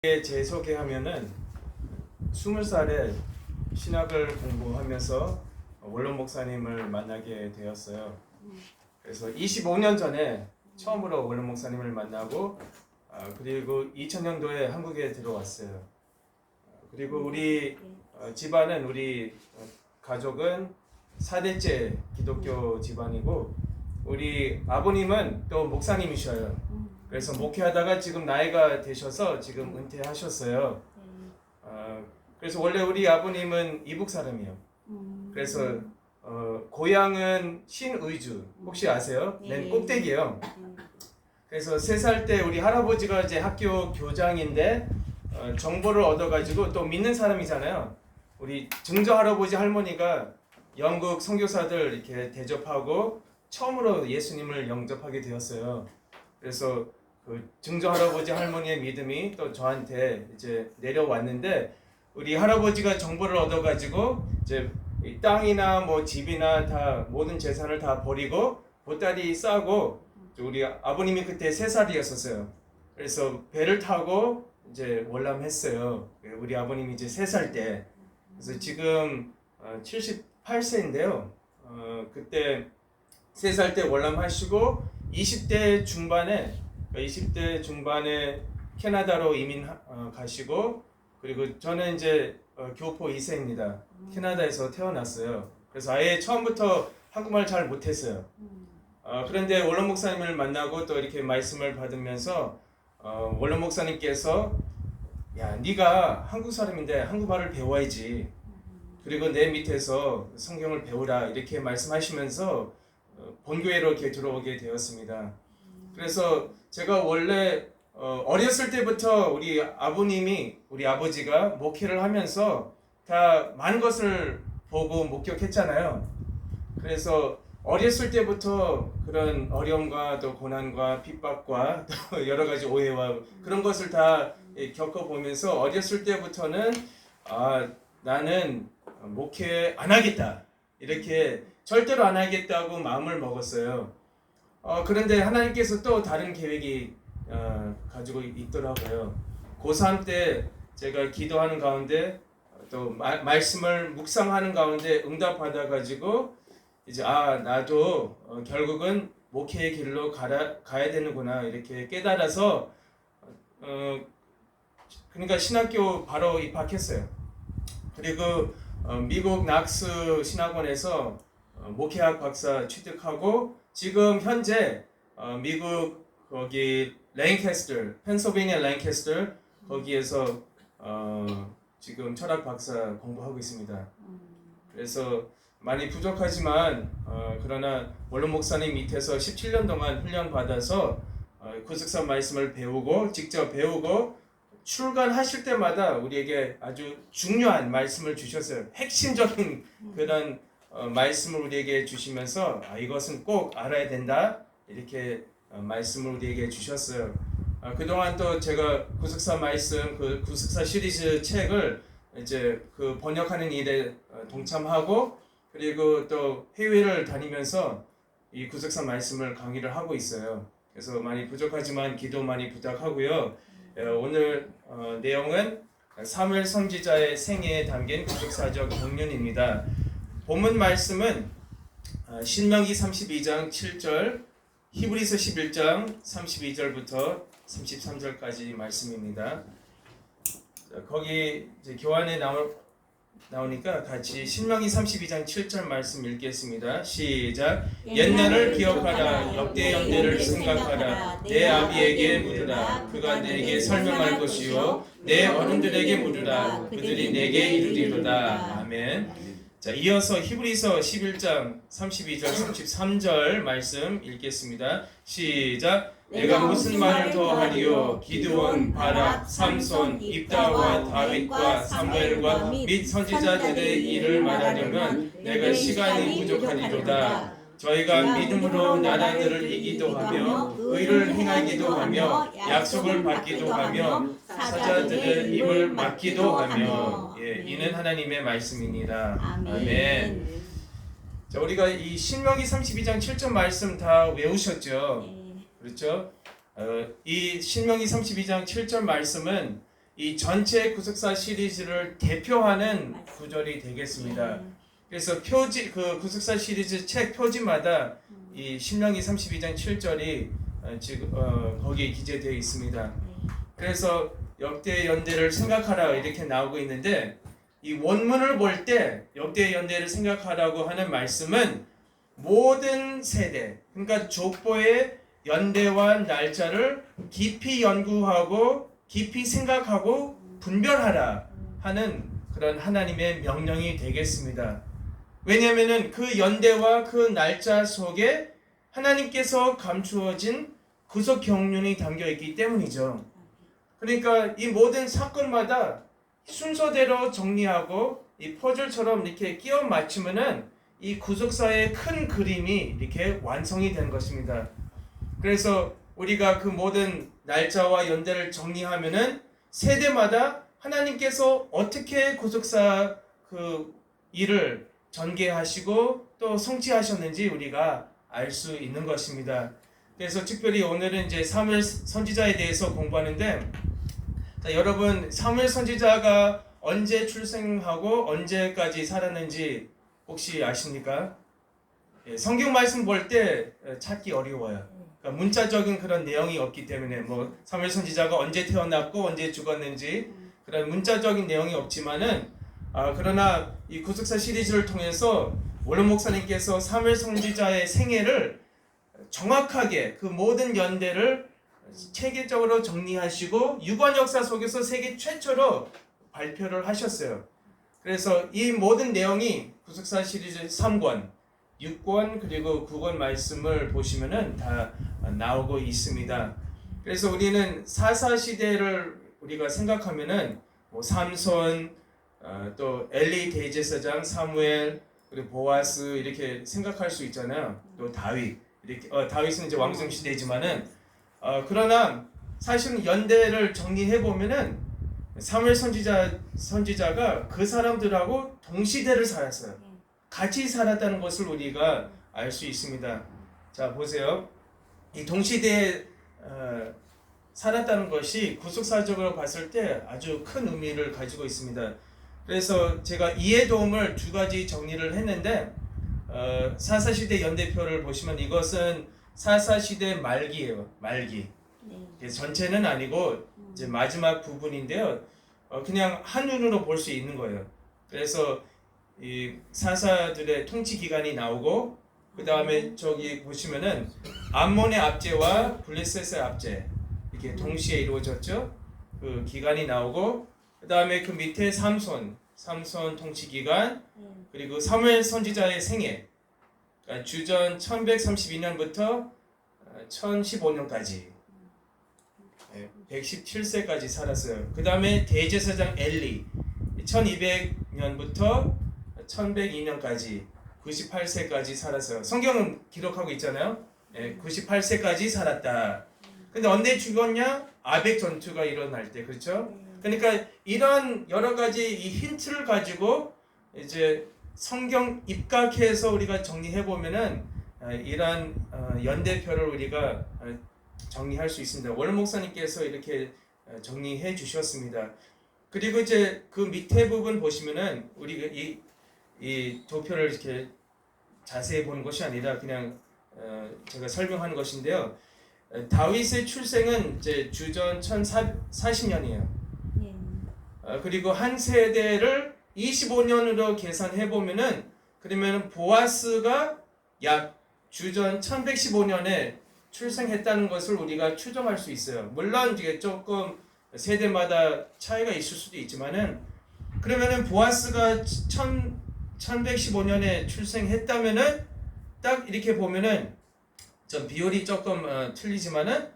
제 소개하면은 20살에 신학을 공부하면서 원로 목사님을 만나게 되었어요. 그래서 25년 전에 처음으로 원로 목사님을 만나고 그리고 2000년도에 한국에 들어왔어요. 그리고 우리 집안은 우리 가족은 4대째 기독교 집안이고 우리 아버님은 또 목사님이셔요. 그래서 목회하다가 지금 나이가 되셔서 지금 은퇴하셨어요. 그래서 원래 우리 아버님은 이북 사람이에요. 그래서 고향은 신의주 혹시 아세요? 맨 꼭대기예요. 그래서 3살 때 우리 할아버지가 이제 학교 교장인데 정보를 얻어가지고 또 믿는 사람이잖아요. 우리 증조 할아버지 할머니가 영국 선교사들 이렇게 대접하고 처음으로 예수님을 영접하게 되었어요. 그래서 그 증조 할아버지 할머니의 믿음이 또 저한테 이제 내려왔는데 우리 할아버지가 정보를 얻어가지고 이제 땅이나 뭐 집이나 다 모든 재산을 다 버리고 보따리 싸고 우리 아버님이 그때 3살이었었어요. 그래서 배를 타고 이제 월남했어요. 우리 아버님이 이제 3살 때. 그래서 지금 78세인데요. 그때 3살 때 월남하시고 20대 중반에 캐나다로 이민 가시고 그리고 저는 이제 교포 2세입니다. 캐나다에서 태어났어요. 그래서 아예 처음부터 한국말 잘 못했어요. 그런데 원로 목사님을 만나고 또 이렇게 말씀을 받으면서 원로 목사님께서 야, 네가 한국 사람인데 한국말을 배워야지. 그리고 내 밑에서 성경을 배우라 이렇게 말씀하시면서 본교회로 이렇게 들어오게 되었습니다. 그래서 제가 원래 어렸을 때부터 우리 아버지가 목회를 하면서 다 많은 것을 보고 목격했잖아요. 그래서 어렸을 때부터 그런 어려움과 또 고난과 핍박과 또 여러 가지 오해와 그런 것을 다 겪어보면서 어렸을 때부터는 나는 목회 안 하겠다. 이렇게 절대로 안 하겠다고 마음을 먹었어요. 그런데 하나님께서 또 다른 계획이 가지고 있더라고요. 고3 때 제가 기도하는 가운데 또 말씀을 묵상하는 가운데 응답받아가지고 이제 나도 결국은 목회의 길로 가야 되는구나 이렇게 깨달아서 그러니까 신학교 바로 입학했어요. 그리고 미국 낙스 신학원에서 목회학 박사 취득하고 지금 현재 미국 거기 펜실베니아 랭캐스터 거기에서 지금 철학 박사 공부하고 있습니다. 그래서 많이 부족하지만 그러나 원로 목사님 밑에서 17년 동안 훈련 받아서 구속사 말씀을 배우고 직접 배우고 출간하실 때마다 우리에게 아주 중요한 말씀을 주셨어요. 핵심적인 그런 말씀을 우리에게 주시면서 이것은 꼭 알아야 된다 이렇게 말씀을 우리에게 주셨어요. 그동안 또 제가 구속사 말씀 그 구속사 시리즈 책을 이제 그 번역하는 일에 동참하고 그리고 또 해외를 다니면서 이 구속사 말씀을 강의를 하고 있어요. 그래서 많이 부족하지만 기도 많이 부탁하고요. 오늘 내용은 사무엘 선지자의 생애에 담긴 구속사적 경륜입니다. 본문 말씀은 신명기 32장 7절, 히브리서 11장 32절부터 33절까지 말씀입니다. 거기 이제 교환에 나오니까 같이 신명기 32장 7절 말씀 읽겠습니다. 시작. 옛날을 기억하라. 역대 연대를 생각하라. 내 아비에게 물으라. 그가 내게 설명할 것이요 내 어른들에게 물으라. 그들이 내게 이르리로다. 아멘. 자, 이어서 히브리서 11장 32절 33절 말씀 읽겠습니다. 시작. 내가 무슨 말을 더하리요 기드온, 바락, 삼손, 입다와 다윗과 사무엘과 및 선지자들의 일을 말하려면 내가 시간이 부족하리로다. 저희가 믿음으로 나라들을 이기도 하며 의를 행하기도 하며 약속을 받기도 하며 사자들의 입을 막기도 하며 이는 하나님의 말씀입니다. 아멘. 자, 우리가 이 신명기 32장 7절 말씀 다 외우셨죠? 그렇죠? 이 신명기 32장 7절 말씀은 이 전체 구속사 시리즈를 대표하는 구절이 되겠습니다. 그래서 표지 그 구속사 시리즈 책 표지마다 이 신명기 32장 7절이 지금 거기에 기재되어 있습니다. 그래서 역대 연대를 생각하라 이렇게 나오고 있는데 이 원문을 볼 때 역대 연대를 생각하라고 하는 말씀은 모든 세대 그러니까 족보의 연대와 날짜를 깊이 연구하고 깊이 생각하고 분별하라 하는 그런 하나님의 명령이 되겠습니다. 왜냐하면 그 연대와 그 날짜 속에 하나님께서 감추어진 구속 경륜이 담겨 있기 때문이죠. 그러니까 이 모든 사건마다 순서대로 정리하고 이 퍼즐처럼 이렇게 끼워 맞추면은 이 구속사의 큰 그림이 이렇게 완성이 되는 것입니다. 그래서 우리가 그 모든 날짜와 연대를 정리하면은 세대마다 하나님께서 어떻게 구속사 그 일을 전개하시고 또 성취하셨는지 우리가 알 수 있는 것입니다. 그래서 특별히 오늘은 이제 사무엘 선지자에 대해서 공부하는데, 자, 여러분 사무엘 선지자가 언제 출생하고 언제까지 살았는지 혹시 아십니까? 예, 성경 말씀 볼 때 찾기 어려워요. 그러니까 문자적인 그런 내용이 없기 때문에 뭐 사무엘 선지자가 언제 태어났고 언제 죽었는지 그런 문자적인 내용이 없지만은 그러나 이 구속사 시리즈를 통해서 원로 목사님께서 사무엘 선지자의 생애를 정확하게 그 모든 연대를 체계적으로 정리하시고 유관 역사 속에서 세계 최초로 발표를 하셨어요. 그래서 이 모든 내용이 구속사 시리즈 3권, 6권 그리고 9권 말씀을 보시면은 다 나오고 있습니다. 그래서 우리는 사사 시대를 우리가 생각하면은 뭐 삼손, 또 엘리 대제사장, 사무엘, 그리고 보아스 이렇게 생각할 수 있잖아요. 또 다윗 이렇게 다윗은 이제 왕정 시대지만은 그러나 사실은 연대를 정리해 보면은 사무엘 선지자가 그 사람들하고 동시대를 살았어요. 같이 살았다는 것을 우리가 알 수 있습니다. 자 보세요. 이 동시대에 살았다는 것이 구속사적으로 봤을 때 아주 큰 의미를 가지고 있습니다. 그래서 제가 이해 도움을 두 가지 정리를 했는데 사사시대 연대표를 보시면 이것은 사사시대 말기예요. 말기. 전체는 아니고 이제 마지막 부분인데요. 그냥 한눈으로 볼 수 있는 거예요. 그래서 이 사사들의 통치 기간이 나오고 그 다음에 저기 보시면은 암몬의 압제와 블레셋의 압제 이렇게 동시에 이루어졌죠. 그 기간이 나오고 그 다음에 그 밑에 삼손 통치 기간 그리고 사무엘 선지자의 생애 그러니까 주전 1132년부터 1015년까지 117세까지 살았어요. 그 다음에 대제사장 엘리 1200년부터 1102년까지 98세까지 살았어요. 성경은 기록하고 있잖아요. 98세까지 살았다. 근데 언제 죽었냐? 아벡 전투가 일어날 때, 그렇죠? 그러니까 이런 여러 가지 이 힌트를 가지고 이제 성경 입각해서 우리가 정리해 보면은 이러한 연대표를 우리가 정리할 수 있습니다. 원로 목사님께서 이렇게 정리해 주셨습니다. 그리고 이제 그 밑에 부분 보시면은 우리가 이 도표를 이렇게 자세히 보는 것이 아니라 그냥 제가 설명하는 것인데요. 다윗의 출생은 이제 주전 1040년이에요. 그리고 한 세대를 25년으로 계산해 보면은 그러면 보아스가 약 주전 1115년에 출생했다는 것을 우리가 추정할 수 있어요. 물론 이게 조금 세대마다 차이가 있을 수도 있지만은 그러면은 보아스가 1115년에 출생했다면은 딱 이렇게 보면은 좀 비율이 조금 틀리지만은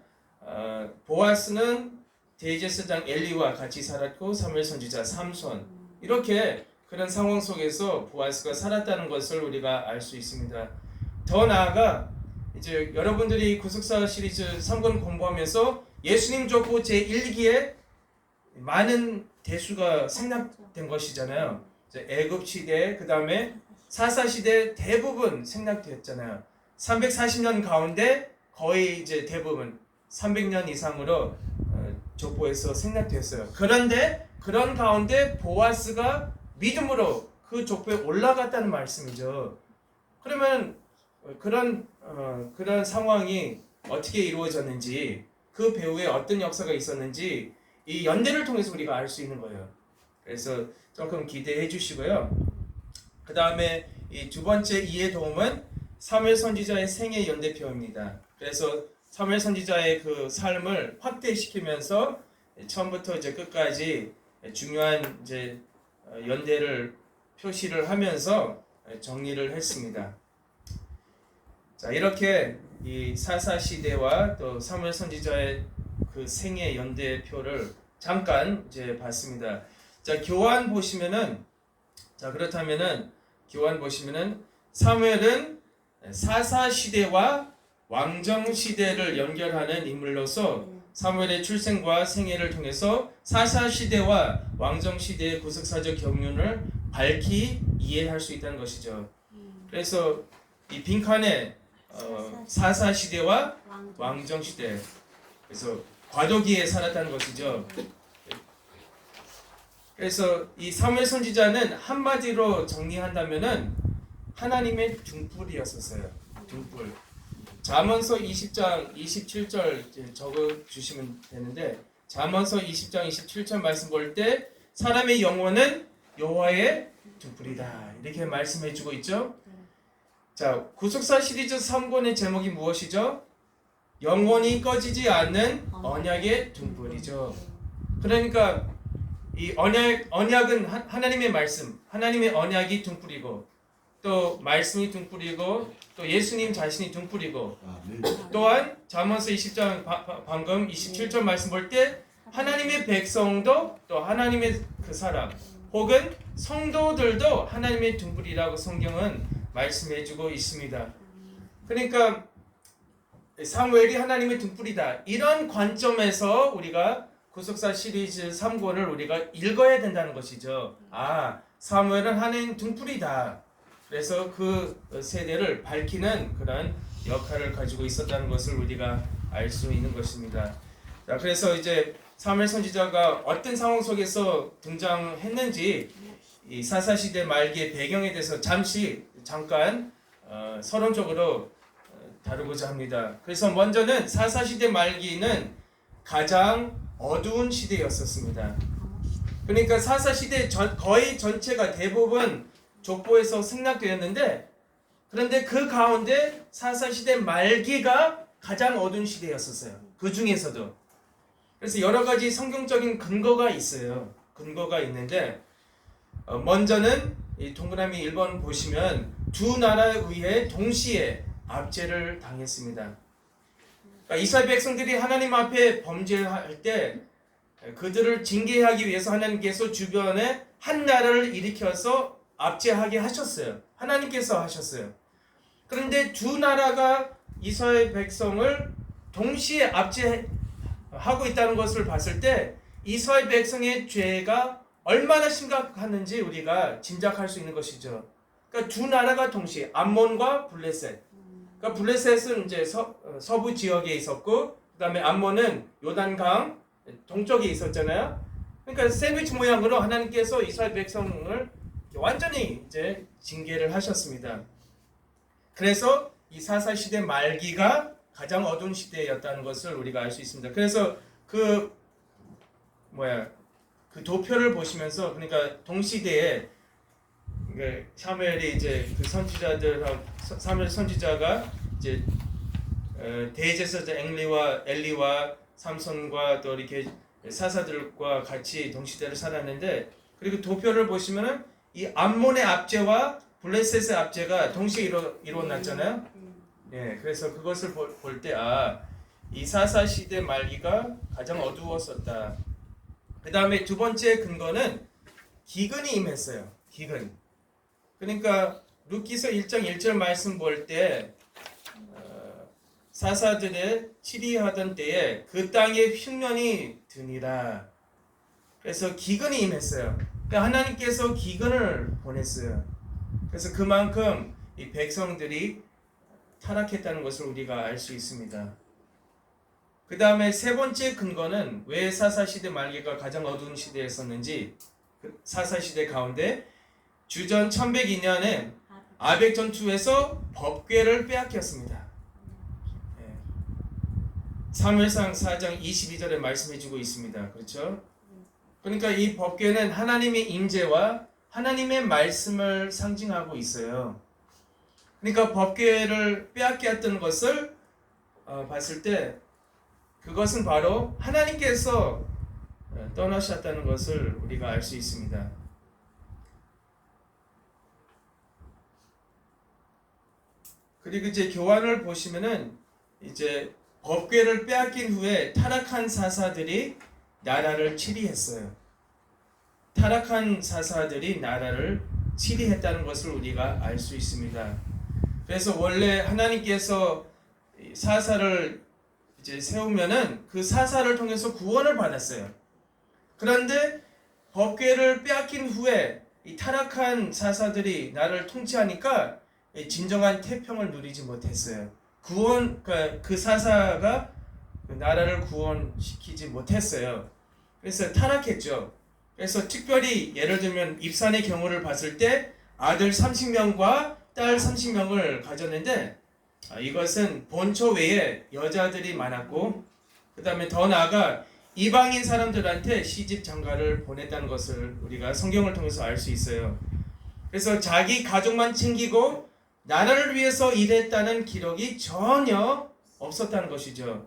보아스는 대제사장 엘리와 같이 살았고 사무엘 선지자 삼손 이렇게 그런 상황 속에서 보아스가 살았다는 것을 우리가 알 수 있습니다. 더 나아가 이제 여러분들이 구속사 시리즈 3권 공부하면서 예수님 족보 제1기에 많은 대수가 생략된 것이잖아요. 애굽 시대 그 다음에 사사 시대 대부분 생략됐잖아요. 340년 가운데 거의 이제 대부분 300년 이상으로 족보에서 생략됐어요. 그런데 그런 가운데 보아스가 믿음으로 그 족보에 올라갔다는 말씀이죠. 그러면 그런 상황이 어떻게 이루어졌는지, 그 배후에 어떤 역사가 있었는지 이 연대를 통해서 우리가 알 수 있는 거예요. 그래서 조금 기대해 주시고요. 그 다음에 이 두 번째 이해 도움은 사무엘 선지자의 생애 연대표입니다. 그래서 사무엘 선지자의 그 삶을 확대시키면서 처음부터 이제 끝까지 중요한 이제 연대를 표시를 하면서 정리를 했습니다. 자, 이렇게 이 사사 시대와 또 사무엘 선지자의 그 생애 연대표를 잠깐 이제 봤습니다. 자, 교환 보시면은, 자, 그렇다면은 교환 보시면은 사무엘은 사사 시대와 왕정 시대를 연결하는 인물로서 사무엘의 출생과 생애를 통해서 사사 시대와 왕정 시대의 구속사적 경륜을 밝히 이해할 수 있다는 것이죠. 그래서 이 빈칸에 사사 시대와 왕정 시대, 그래서 과도기에 살았다는 것이죠. 그래서 이 사무엘 선지자는 한마디로 정리한다면은 하나님의 등불이었었어요. 등불. 잠언서 20장 27절 적어 주시면 되는데, 잠언서 20장 27절 말씀 볼 때 사람의 영혼은 여호와의 등불이다, 이렇게 말씀해 주고 있죠. 자, 구속사 시리즈 3권의 제목이 무엇이죠? 영원히 꺼지지 않는 언약의 등불이죠. 그러니까 이 언약은 하나님의 말씀, 하나님의 언약이 등불이고, 또 말씀이 등불이고, 또 예수님 자신이 등불이고, 또한 잠언서 20장 방금 27절 말씀 볼 때 하나님의 백성도 또 하나님의 그 사람 혹은 성도들도 하나님의 등불이라고 성경은 말씀해주고 있습니다. 그러니까 사무엘이 하나님의 등불이다, 이런 관점에서 우리가 구속사 시리즈 3권을 우리가 읽어야 된다는 것이죠. 아, 사무엘은 하나님 등불이다. 그래서 그 세대를 밝히는 그런 역할을 가지고 있었다는 것을 우리가 알 수 있는 것입니다. 자, 그래서 이제 사무엘 선지자가 어떤 상황 속에서 등장했는지 이 사사시대 말기의 배경에 대해서 잠깐 서론적으로 다루고자 합니다. 그래서 먼저는 사사시대 말기는 가장 어두운 시대였었습니다. 그러니까 사사시대 거의 전체가 대부분 족보에서 승낙되었는데, 그런데 그 가운데 사사시대 말기가 가장 어두운 시대였었어요. 그 중에서도. 그래서 여러 가지 성경적인 근거가 있어요. 근거가 있는데, 먼저는 이 동그라미 1번 보시면 두 나라에 의해 동시에 압제를 당했습니다. 그러니까 이스라엘 백성들이 하나님 앞에 범죄할 때 그들을 징계하기 위해서 하나님께서 주변에 한 나라를 일으켜서 압제하게 하셨어요. 하나님께서 하셨어요. 그런데 두 나라가 이스라엘 백성을 동시에 압제하고 있다는 것을 봤을 때 이스라엘 백성의 죄가 얼마나 심각했는지 우리가 짐작할 수 있는 것이죠. 그러니까 두 나라가 동시에, 암몬과 블레셋. 그러니까 블레셋은 이제 서부 지역에 있었고, 그다음에 암몬은 요단강 동쪽에 있었잖아요. 그러니까 샌드위치 모양으로 하나님께서 이스라엘 백성을 완전히 이제 징계를 하셨습니다. 그래서 이 사사 시대 말기가 가장 어두운 시대였다는 것을 우리가 알 수 있습니다. 그래서 그 도표를 보시면서, 그러니까 동시대에 사무엘이 이제 그 사무엘 선지자가 이제 대제사장 엘리와 삼손과 또 이렇게 사사들과 같이 동시대를 살았는데, 그리고 도표를 보시면은 이 암몬의 압제와 블레셋의 압제가 동시에 이루어났잖아요. 예, 그래서 그것을 볼 때 이 사사 시대 말기가 가장 어두웠었다. 그 다음에 두 번째 근거는 기근이 임했어요. 기근. 그러니까 룻기서 1장 1절 말씀 볼 때 사사들의 치리하던 때에 그 땅에 흉년이 드니라. 그래서 기근이 임했어요. 그러니까 하나님께서 기근을 보냈어요. 그래서 그만큼 이 백성들이 타락했다는 것을 우리가 알 수 있습니다. 그 다음에 세 번째 근거는 왜 사사시대 말기가 가장 어두운 시대였었는지, 사사시대 가운데 주전 1102년에 아벡 전투에서 법궤를 빼앗겼습니다. 사무엘상 4장 22절에 말씀해주고 있습니다. 그렇죠? 그러니까 이 법궤는 하나님의 임재와 하나님의 말씀을 상징하고 있어요. 그러니까 법궤를 빼앗겼던 것을 봤을 때 그것은 바로 하나님께서 떠나셨다는 것을 우리가 알 수 있습니다. 그리고 이제 교환을 보시면은 이제 법궤를 빼앗긴 후에 타락한 사사들이 나라를 치리했어요. 타락한 사사들이 나라를 치리했다는 것을 우리가 알 수 있습니다. 그래서 원래 하나님께서 사사를 이제 세우면은 그 사사를 통해서 구원을 받았어요. 그런데 법궤를 빼앗긴 후에 이 타락한 사사들이 나라를 통치하니까 진정한 태평을 누리지 못했어요. 그 사사가 나라를 구원시키지 못했어요. 그래서 타락했죠. 그래서 특별히 예를 들면 입산의 경우를 봤을 때 아들 30명과 딸 30명을 가졌는데 이것은 본처 외에 여자들이 많았고 그 다음에 더 나아가 이방인 사람들한테 시집 장가를 보냈다는 것을 우리가 성경을 통해서 알 수 있어요. 그래서 자기 가족만 챙기고 나라를 위해서 일했다는 기록이 전혀 없었다는 것이죠.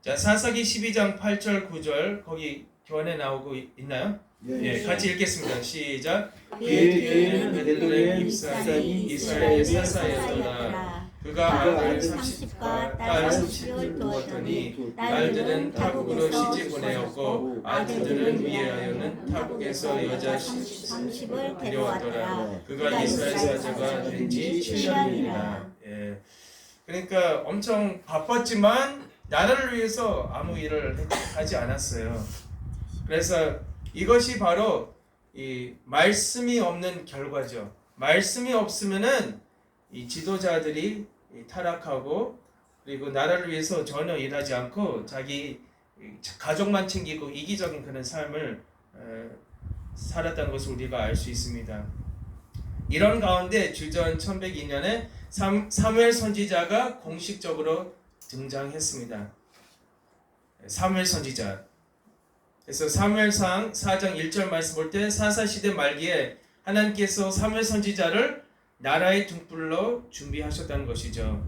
자, 사사기 12장 8절 9절 거기 교환에 나오고 있나요? 예, 같이 읽겠습니다. 시작. 그의 뒤에는 베들레헴 입산이 이스라엘의 사사였더라. 그가 아들 30과 딸 30을 두었더니 딸들은 타국으로 시집 보내었고 아들들은 위하여는 타국에서 여자 30을 데려왔더라. 그가 이스라엘 사자가 된 지 7년이라. 예. 그러니까 엄청 바빴지만 나라를 위해서 아무 일을 하지 않았어요. 그래서 이것이 바로 이 말씀이 없는 결과죠. 말씀이 없으면은 이 지도자들이 타락하고 그리고 나라를 위해서 전혀 일하지 않고 자기 가족만 챙기고 이기적인 그런 삶을 살았다는 것을 우리가 알 수 있습니다. 이런 가운데 주전 1102년에 사무엘 선지자가 공식적으로 등장했습니다. 사무엘 선지자. 그래서 사무엘상 4장 1절 말씀 볼 때 사사시대 말기에 하나님께서 사무엘 선지자를 나라의 등불로 준비하셨다는 것이죠.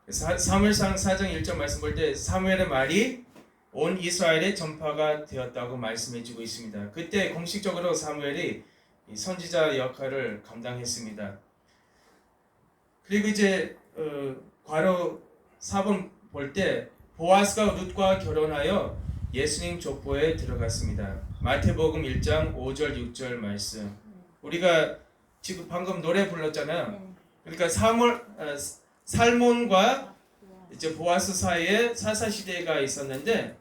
그래서 사무엘상 4장 1절 말씀 볼 때 사무엘의 말이 온 이스라엘의 전파가 되었다고 말씀해주고 있습니다. 그때 공식적으로 사무엘이 선지자 역할을 감당했습니다. 그리고 이제 괄호 4번 볼 때 보아스가 룻과 결혼하여 예수님 족보에 들어갔습니다. 마태복음 1장 5절 6절 말씀. 우리가 지금 방금 노래 불렀잖아요. 그러니까 살몬과 이제 보아스 사이에 사사 시대가 있었는데,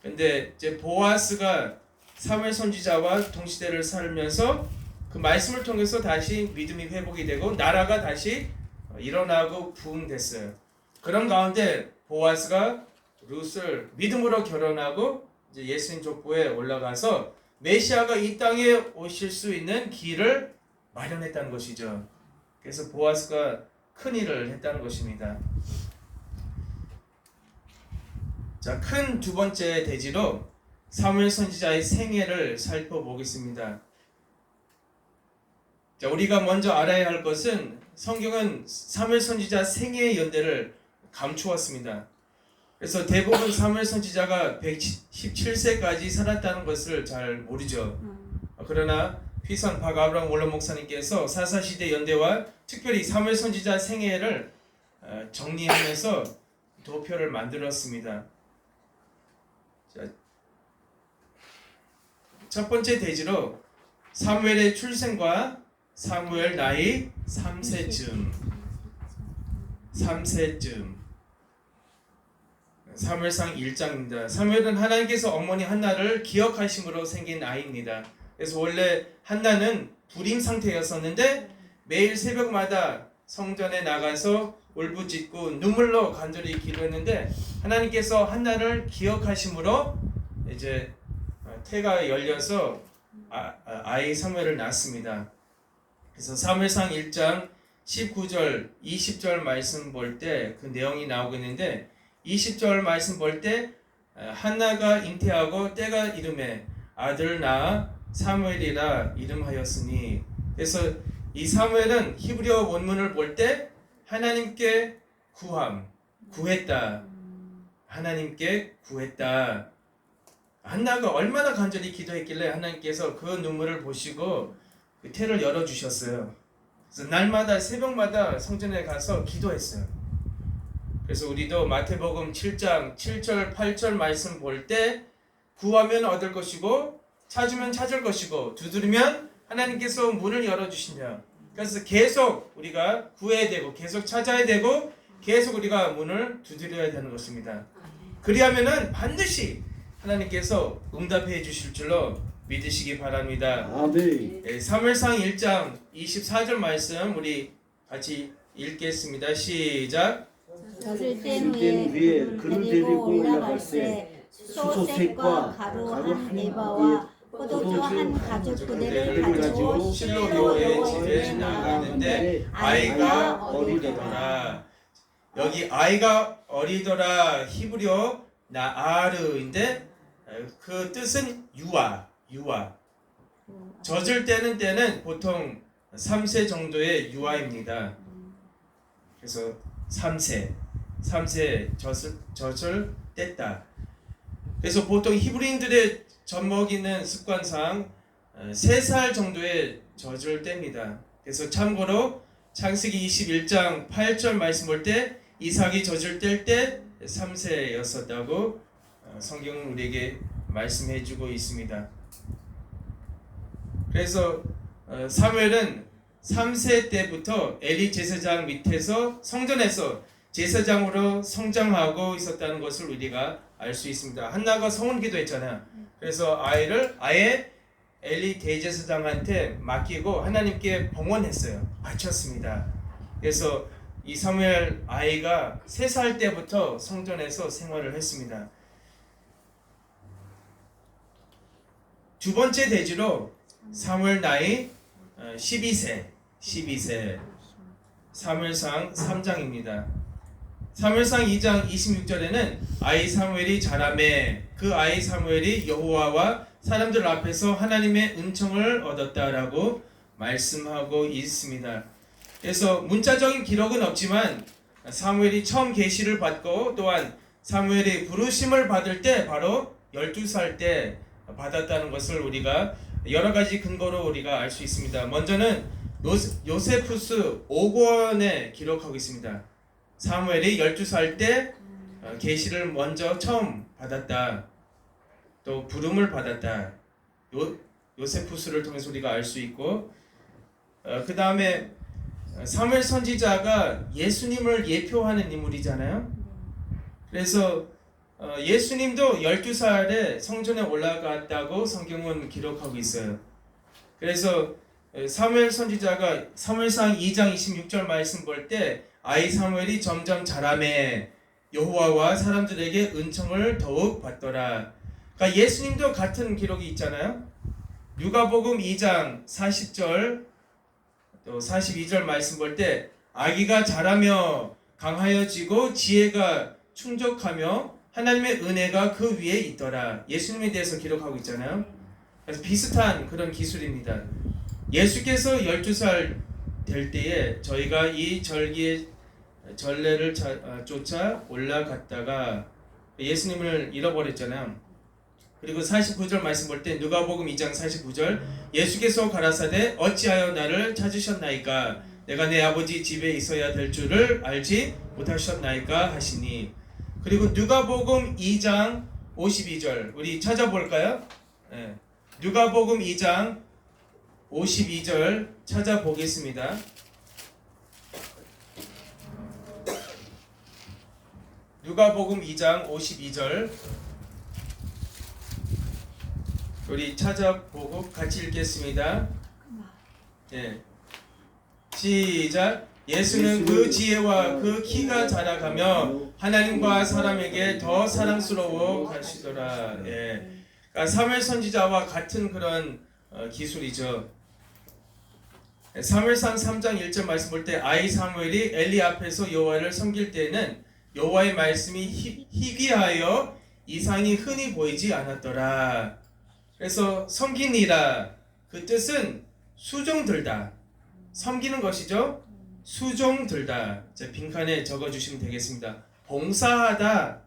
근데 이제 보아스가 사무엘 선지자와 동시대를 살면서 그 말씀을 통해서 다시 믿음이 회복이 되고 나라가 다시 일어나고 부흥됐어요. 그런 가운데 보아스가 룻을 믿음으로 결혼하고 이제 예수님 족보에 올라가서 메시아가 이 땅에 오실 수 있는 길을 마련했다는 것이죠. 그래서 보아스가 큰 일을 했다는 것입니다. 자, 큰 두 번째 대지로 사무엘 선지자의 생애를 살펴보겠습니다. 자, 우리가 먼저 알아야 할 것은 성경은 사무엘 선지자 생애의 연대를 감추었습니다. 그래서 대부분 사무엘 선지자가 117세까지 살았다는 것을 잘 모르죠. 그러나 휘선 박아브람 원로 목사님께서 사사시대 연대와 특별히 사무엘 선지자 생애를 정리하면서 도표를 만들었습니다. 자, 첫 번째 대지로 사무엘의 출생과 사무엘 나이 3세쯤 사무엘상 1장입니다. 사무엘은 하나님께서 어머니 한나를 기억하심으로 생긴 아이입니다. 그래서 원래 한나는 불임 상태였었는데 매일 새벽마다 성전에 나가서 울부짖고 눈물로 간절히 기도했는데 하나님께서 한나를 기억하심으로 이제 태가 열려서 아이 사무엘을 낳았습니다. 그래서 사무엘상 1장 19절 20절 말씀 볼 때 그 내용이 나오고 있는데 20절 말씀 볼 때 한나가 잉태하고 때가 이름에 아들 낳아 사무엘이라 이름하였으니, 그래서 이 사무엘은 히브리어 원문을 볼 때 하나님께 구했다. 하나님께 구했다. 한나가 얼마나 간절히 기도했길래 하나님께서 그 눈물을 보시고 그 태를 열어주셨어요. 그래서 날마다 새벽마다 성전에 가서 기도했어요. 그래서 우리도 마태복음 7장 7절 8절 말씀 볼 때 구하면 얻을 것이고 찾으면 찾을 것이고 두드리면 하나님께서 문을 열어주시냐. 그래서 계속 우리가 구해야 되고 계속 찾아야 되고 계속 우리가 문을 두드려야 되는 것입니다. 그리하면은 반드시 하나님께서 응답해 주실 줄로 믿으시기 바랍니다. 아멘. 사무엘상 1장 24절 말씀 우리 같이 읽겠습니다. 시작. 젖을 뗀 위에 그를 데리고 올라갈새 소색과 가루 한 에바와 포도주 한 가죽 부대를 가지고 실로로의 집에 나가는데 아이가 어리더라. 여기 아이가 어리더라 히브리어 나아르인데 그 뜻은 유아. 젖을 떼는 때는 보통 3세 정도의 유아입니다. 그래서 3세 젖을 뗐다. 그래서 보통 히브리인들의 젖 먹이는 습관상 3살 정도의 젖을 뗍니다. 그래서 참고로 창세기 21장 8절 말씀 볼 때 이삭이 젖을 뗄 때 3세였었다고 성경은 우리에게 말씀해주고 있습니다. 그래서 사무엘은 3세 때부터 엘리 제사장 밑에서 성전에서 제사장으로 성장하고 있었다는 것을 우리가 알 수 있습니다. 한나가 성혼기도 했잖아요. 그래서 아이를 아예 엘리 대제사장한테 맡기고 하나님께 봉헌했어요. 바쳤습니다. 그래서 이 사무엘 아이가 3살 때부터 성전에서 생활을 했습니다. 두 번째 대지로 사무엘 나이 12세 사무엘상 3장입니다. 사무엘상 2장 26절에는 아이 사무엘이 자라매 그 아이 사무엘이 여호와와 사람들 앞에서 하나님의 은총을 얻었다라고 말씀하고 있습니다. 그래서 문자적인 기록은 없지만 사무엘이 처음 계시를 받고 또한 사무엘이 부르심을 받을 때 바로 12살 때 받았다는 것을 우리가 여러 가지 근거로 우리가 알 수 있습니다. 먼저는 요세푸스 5권에 기록하고 있습니다. 사무엘이 12살 때 계시를 먼저 처음 받았다. 또 부름을 받았다. 요세푸스를 통해서 우리가 알 수 있고 그 다음에 사무엘 선지자가 예수님을 예표하는 인물이잖아요. 그래서 예수님도 12살에 성전에 올라갔다고 성경은 기록하고 있어요. 그래서 사무엘 선지자가 사무엘상 2장 26절 말씀 볼 때 아이 사무엘이 점점 자라매 여호와와 사람들에게 은총을 더욱 받더라. 그러니까 예수님도 같은 기록이 있잖아요. 누가복음 2장 40절 또 42절 말씀 볼 때 아기가 자라며 강하여지고 지혜가 충족하며 하나님의 은혜가 그 위에 있더라. 예수님에 대해서 기록하고 있잖아요. 그래서 비슷한 그런 기술입니다. 예수께서 12살 될 때에 저희가 이 절기의 전례를 쫓아 올라갔다가 예수님을 잃어버렸잖아요. 그리고 49절 말씀 볼 때 누가복음 2장 49절 예수께서 가라사대 어찌하여 나를 찾으셨나이까 내가 내 아버지 집에 있어야 될 줄을 알지 못하셨나이까 하시니. 그리고 누가복음 2장 52절 우리 찾아볼까요? 네. 누가복음 2장 52절 찾아보겠습니다. 누가복음 2장 52절 우리 찾아보고 같이 읽겠습니다. 네. 시작. 예수는 그 지혜와 그 키가 자라가며 하나님과 사람에게 더 사랑스러워 가시더라. 예. 그러니까 사무엘 선지자와 같은 그런 기술이죠. 사무엘상 3장 1절 말씀 볼 때 아이 사무엘이 엘리 앞에서 여호와를 섬길 때에는 여호와의 말씀이 희귀하여 이상이 흔히 보이지 않았더라. 그래서 섬기니라 그 뜻은 수종들다. 섬기는 것이죠. 수종들다. 빈칸에 적어주시면 되겠습니다. 봉사하다.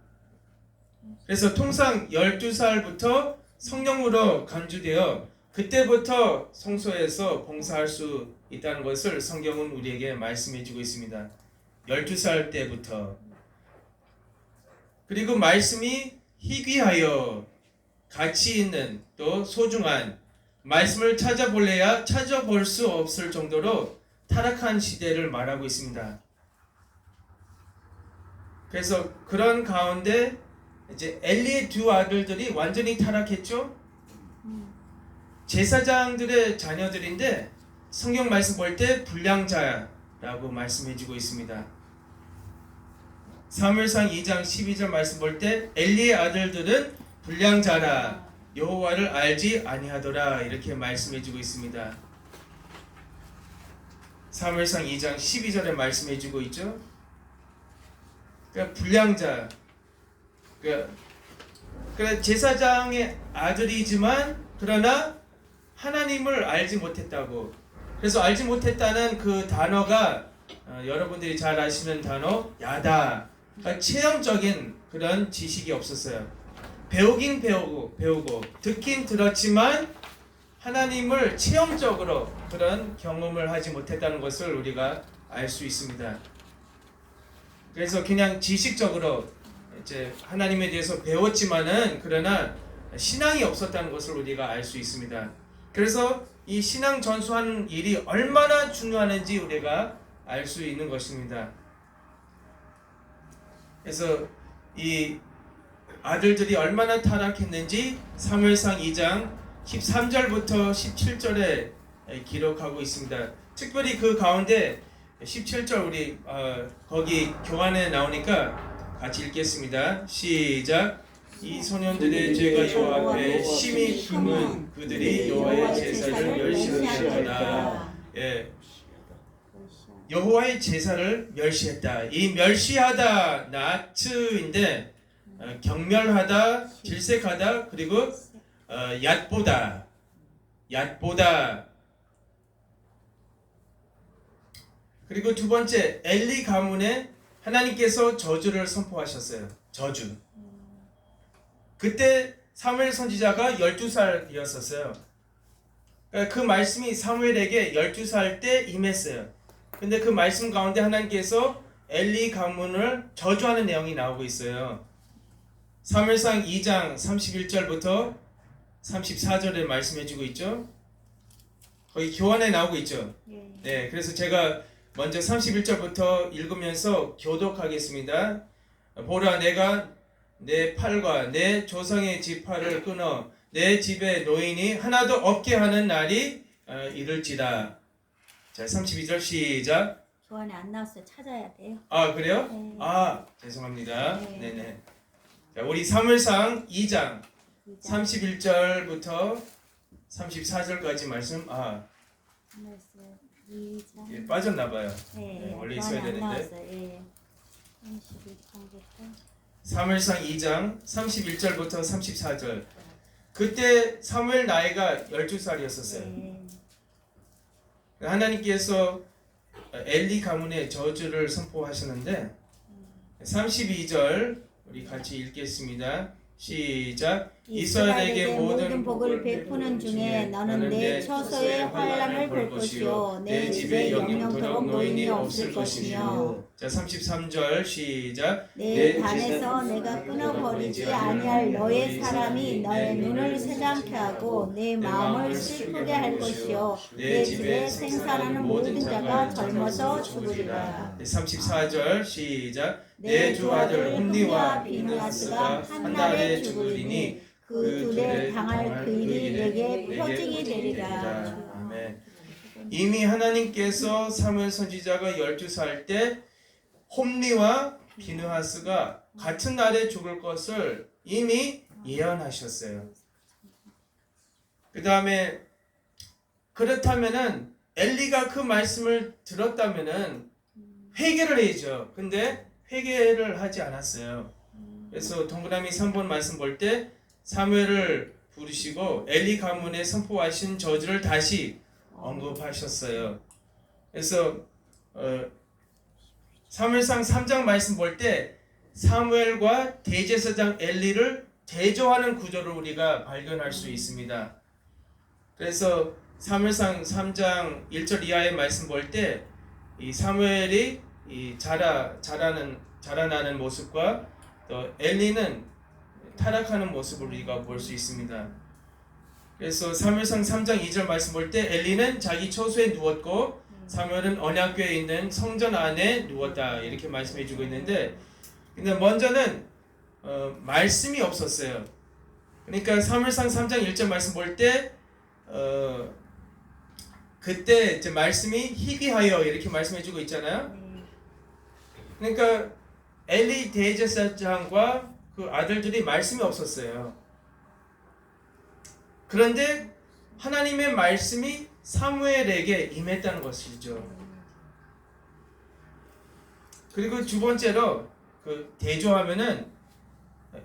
그래서 통상 12살부터 성령으로 간주되어 그때부터 성소에서 봉사할 수 있다는 것을 성경은 우리에게 말씀해주고 있습니다. 12살 때부터. 그리고 말씀이 희귀하여 가치 있는 또 소중한 말씀을 찾아볼래야 찾아볼 수 없을 정도로 타락한 시대를 말하고 있습니다. 그래서 그런 가운데 이제 엘리의 두 아들들이 완전히 타락했죠. 제사장들의 자녀들인데 성경 말씀 볼 때 불량자라고 말씀해주고 있습니다. 사무엘상 2장 12절 말씀 볼 때 엘리의 아들들은 불량자라 여호와를 알지 아니하더라 이렇게 말씀해주고 있습니다. 사무엘상 2장 12절에 말씀해주고 있죠. 그러니까 불량자, 그러니까 제사장의 아들이지만 그러나 하나님을 알지 못했다고. 그래서 알지 못했다는 그 단어가 여러분들이 잘 아시는 단어 야다. 그러니까 체험적인 그런 지식이 없었어요. 배우긴 배우고 듣긴 들었지만 하나님을 체험적으로 그런 경험을 하지 못했다는 것을 우리가 알 수 있습니다. 그래서 그냥 지식적으로 이제 하나님에 대해서 배웠지만은 그러나 신앙이 없었다는 것을 우리가 알 수 있습니다. 그래서 이 신앙 전수하는 일이 얼마나 중요한지 우리가 알 수 있는 것입니다. 그래서 이 아들들이 얼마나 타락했는지 사무엘상 2장 13절부터 17절에 기록하고 있습니다. 특별히 그 가운데 17절 우리 거기 교환에 나오니까 같이 읽겠습니다. 시작. 이 소년들의 죄가 여호와 앞에 심히 금은 그들이 여호와의 제사를 멸시하였다. 예, 여호와의 제사를 멸시했다. 이 멸시하다 나츠인데 경멸하다, 질색하다, 그리고 얕보다. 그리고 두 번째 엘리 가문에 하나님께서 저주를 선포하셨어요. 저주. 그때 사무엘 선지자가 12살이었었어요. 그 말씀이 사무엘에게 12살 때 임했어요. 근데 그 말씀 가운데 하나님께서 엘리 가문을 저주하는 내용이 나오고 있어요. 사무엘상 2장 31절부터 34절에 말씀해주고 있죠. 거기 교환에 나오고 있죠. 네, 그래서 제가 먼저 31절부터 읽으면서 교독하겠습니다. 보라, 내가 내 팔과 내 조상의 지팔을 끊어 내 집에 노인이 하나도 없게 하는 날이 이를지라. 자, 32절 시작. 교환에 안 나왔어요. 찾아야 돼요. 아, 그래요? 네. 아, 죄송합니다. 네. 네네. 자, 우리 사무엘상 2장 31절부터 34절까지 말씀. 예, 빠졌나봐요. 네, 원래 있어야 되는데. 예. 31장부터 사무엘상 2장 31절부터 34절. 그때 사무엘 나이가 12살이었었어요. 네. 하나님께서 엘리 가문의 저주를 선포하시는데 32절 우리 같이 읽겠습니다. 시작. 이스라엘에게 모든 복을 베푸는 중에 너는 내 처소에 환란을 볼 것이요 내 집에 영영토록 노인이 없을 것이며. 자, 33절 시작. 내 단에서 내가 끊어버리지 아니할 너의 사람이 너의 눈을 새장케 하고 내 마음을 슬프게 할 것이요 내 집에 생산하는 모든 자가 젊어서 죽으리라. 34절 시작. 내 두 아들 홈니와 비느하스가 한 달에 죽으리니 그 둘에 당할 그 일이 내게 표징이 되리라. 아멘. 이미 하나님께서 사무엘 선지자가 12살 때 홈리와 비느하스가 같은 날에 죽을 것을 이미 예언하셨어요. 그 다음에 그렇다면은 엘리가 그 말씀을 들었다면은 회개를 해야죠. 근데 회개를 하지 않았어요. 그래서 동그라미 3번 말씀 볼 때 사무엘을 부르시고 엘리 가문에 선포하신 저주를 다시 언급하셨어요. 그래서 사무엘상 3장 말씀 볼 때 사무엘과 대제사장 엘리를 대조하는 구조를 우리가 발견할 수 있습니다. 그래서 사무엘상 3장 1절 이하의 말씀 볼 때 이 사무엘이 이 자라나는 모습과 또 엘리는 타락하는 모습을 우리가 볼 수 있습니다. 그래서 사무엘상 3장 2절 말씀 볼 때 엘리는 자기 처소에 누웠고 사무엘은 언약궤에 있는 성전 안에 누웠다 이렇게 말씀해주고 있는데, 근데 먼저는 말씀이 없었어요. 그러니까 사무엘상 3장 1절 말씀 볼 때 그때 이제 말씀이 희귀하여 이렇게 말씀해주고 있잖아요. 그러니까 엘리 대제사장과 그 아들들이 말씀이 없었어요. 그런데 하나님의 말씀이 사무엘에게 임했다는 것이죠. 그리고 두 번째로 그 대조하면은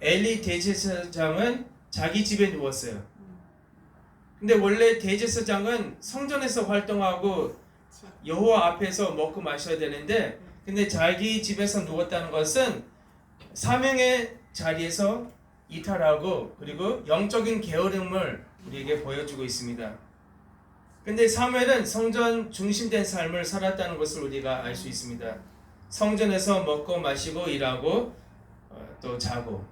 엘리 대제사장은 자기 집에 누웠어요. 근데 원래 대제사장은 성전에서 활동하고 여호와 앞에서 먹고 마셔야 되는데, 근데 자기 집에서 누웠다는 것은 사명의 자리에서 이탈하고 그리고 영적인 게으름을 우리에게 보여주고 있습니다. 근데 사무엘은 성전 중심된 삶을 살았다는 것을 우리가 알 수 있습니다. 성전에서 먹고 마시고 일하고 또 자고,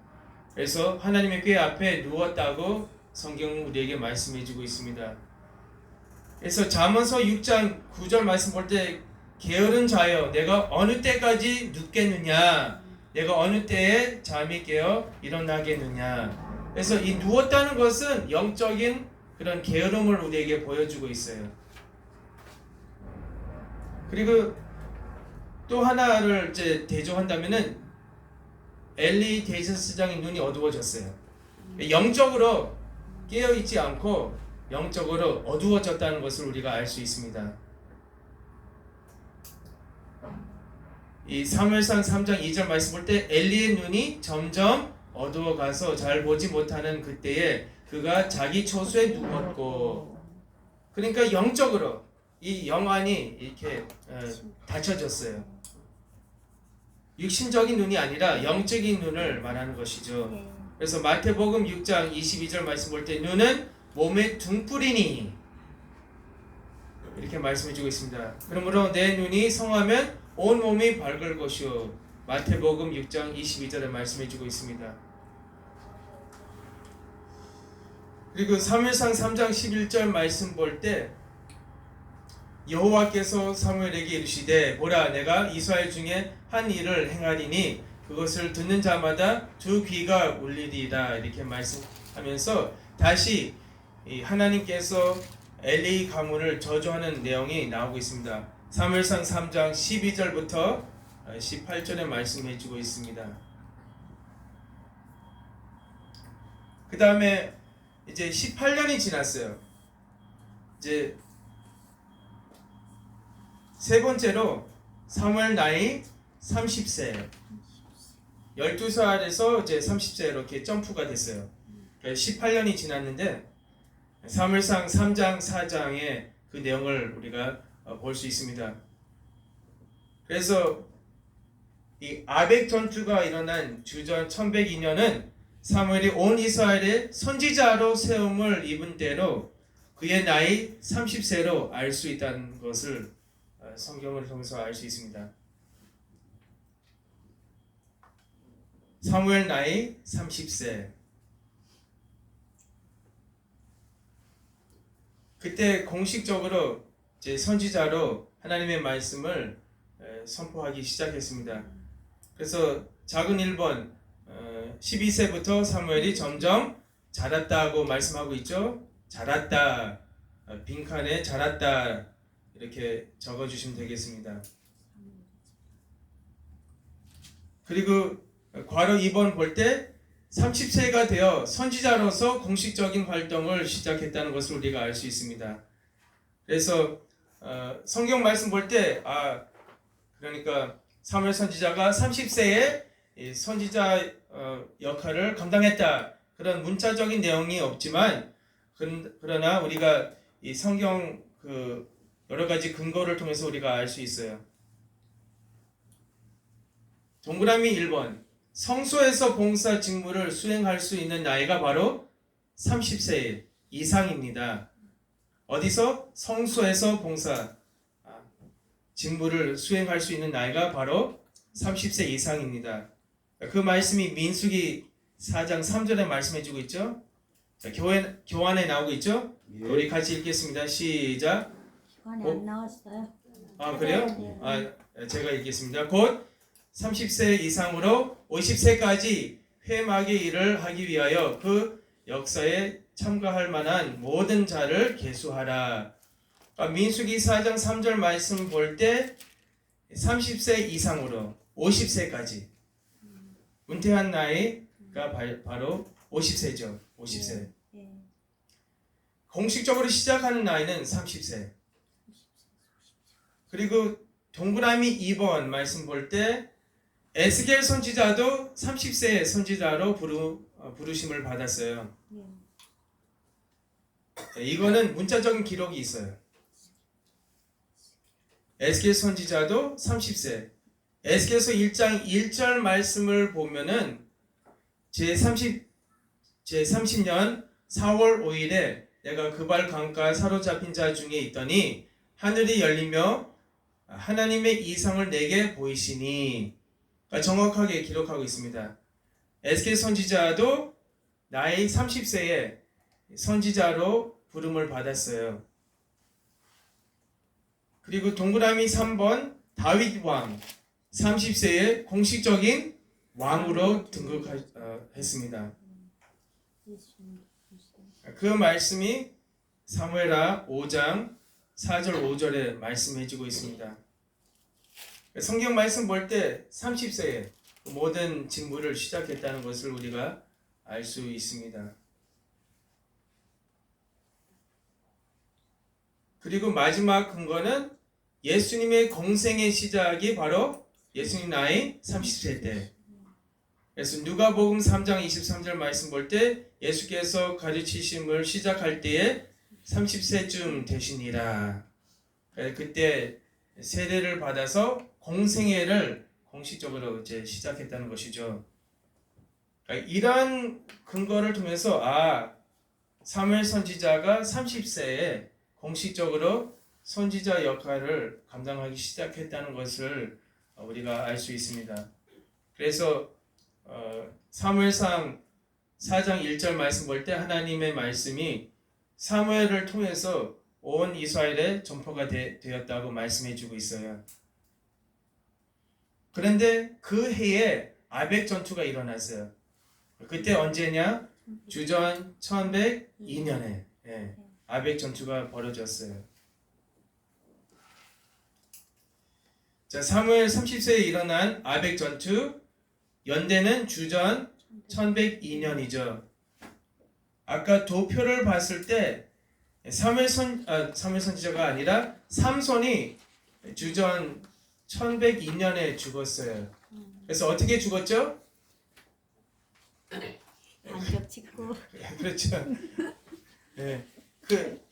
그래서 하나님의 궤 앞에 누웠다고 성경은 우리에게 말씀해주고 있습니다. 그래서 잠언서 6장 9절 말씀 볼 때 게으른 자여 내가 어느 때까지 눕겠느냐, 내가 어느 때에 잠이 깨어 일어나겠느냐. 그래서 이 누웠다는 것은 영적인 그런 게으름을 우리에게 보여주고 있어요. 그리고 또 하나를 이제 대조한다면은 엘리 대제사장의 눈이 어두워졌어요. 영적으로 깨어있지 않고 영적으로 어두워졌다는 것을 우리가 알 수 있습니다. 이 사무엘상 3장 2절 말씀 볼 때 엘리의 눈이 점점 어두워가서 잘 보지 못하는 그때에 그가 자기 처소에 누웠고, 그러니까 영적으로 이 영안이 이렇게 닫혀졌어요. 육신적인 눈이 아니라 영적인 눈을 말하는 것이죠. 그래서 마태복음 6장 22절 말씀 볼 때 눈은 몸의 등불이니 이렇게 말씀해주고 있습니다. 그러므로 내 눈이 성하면 온 몸이 밝을 것이요. 마태복음 6장 22절에 말씀해주고 있습니다. 그리고 사무엘상 3장 11절 말씀 볼 때 여호와께서 사무엘에게 이르시되 보라 내가 이스라엘 중에 한 일을 행하리니 그것을 듣는 자마다 두 귀가 울리리라 이렇게 말씀하면서 다시 하나님께서 엘리 가문을 저주하는 내용이 나오고 있습니다. 사무엘상 3장 12절부터 18절에 말씀해주고 있습니다. 그 다음에 이제 18년이 지났어요. 이제 세 번째로 사무엘 나이 30세, 12살에서 이제 30세 이렇게 점프가 됐어요. 18년이 지났는데 사무엘상 3장 4장의 그 내용을 우리가 볼 수 있습니다. 그래서 이 아벡 전투가 일어난 주전 1102년은 사무엘이 온 이스라엘의 선지자로 세움을 입은 때로 그의 나이 30세로 알 수 있다는 것을 성경을 통해서 알 수 있습니다. 사무엘 나이 30세. 그때 공식적으로 이제 선지자로 하나님의 말씀을 선포하기 시작했습니다. 그래서 작은 1번 12세부터 사무엘이 점점 자랐다고 말씀하고 있죠. 자랐다, 빈칸에 자랐다, 이렇게 적어주시면 되겠습니다. 그리고 괄호 2번 볼 때 30세가 되어 선지자로서 공식적인 활동을 시작했다는 것을 우리가 알 수 있습니다. 그래서 성경 말씀 볼 때 그러니까 사무엘 선지자가 30세에 선지자 역할을 감당했다. 그런 문자적인 내용이 없지만 그러나 우리가 이 성경 여러 가지 근거를 통해서 우리가 알 수 있어요. 동그라미 1번 성소에서 봉사 직무를 수행할 수 있는 나이가 바로 30세 이상입니다. 어디서? 성소에서 봉사 직무를 수행할 수 있는 나이가 바로 30세 이상입니다. 그 말씀이 민수기 4장 3절에 말씀해주고 있죠. 자, 교환에 나오고 있죠. 예. 우리 같이 읽겠습니다. 시작. 교환에 안 나왔어요. 그래요? 제가 읽겠습니다. 곧 30세 이상으로 50세까지 회막의 일을 하기 위하여 그 역사에 참가할 만한 모든 자를 계수하라. 민수기 4장 3절 말씀 볼 때 30세 이상으로 50세까지 은퇴한 나이가 바로 50세죠. 50세. 예. 공식적으로 시작하는 나이는 30세. 그리고 동그라미 2번 말씀 볼 때 에스겔 선지자도 30세 선지자로 부르심을 받았어요. 이거는 문자적인 기록이 있어요. 에스겔 선지자도 30세. 에스겔서 1장 1절 말씀을 보면은 제30년 4월 5일에 내가 그발 강가 사로잡힌 자 중에 있더니 하늘이 열리며 하나님의 이상을 내게 보이시니 정확하게 기록하고 있습니다. 에스겔 선지자도 나이 30세에 선지자로 부름을 받았어요. 그리고 동그라미 3번 다윗 왕 30세에 공식적인 왕으로 등극했습니다. 그 말씀이 사무엘하 5장 4절 5절에 말씀해주고 있습니다. 성경 말씀 볼 때 30세에 모든 직무를 시작했다는 것을 우리가 알 수 있습니다. 그리고 마지막 근거는 예수님의 공생의 시작이 바로 예수님 나이 30세 때. 그래서 누가복음 3장 23절 말씀 볼 때 예수께서 가르치심을 시작할 때에 30세쯤 되시니라. 그때 세례를 받아서 공생애를 공식적으로 이제 시작했다는 것이죠. 이러한 근거를 통해서 사무엘 선지자가 30세에 공식적으로 선지자 역할을 감당하기 시작했다는 것을 우리가 알 수 있습니다. 그래서 사무엘상 4장 1절 말씀 볼 때 하나님의 말씀이 사무엘을 통해서 온 이스라엘에 전파가 되었다고 말씀해 주고 있어요. 그런데 그 해에 아벡 전투가 일어났어요. 그때 언제냐? 주전 1102년에 아벡 전투가 벌어졌어요. 자, 사무엘 30세에 일어난 아벡 전투, 연대는 주전 1102년이죠. 아까 도표를 봤을 때 사무엘 선지자가 아니라 삼손이 주전 1102년에 죽었어요. 그래서 어떻게 죽었죠? 반격 짓고. 그렇죠. 네.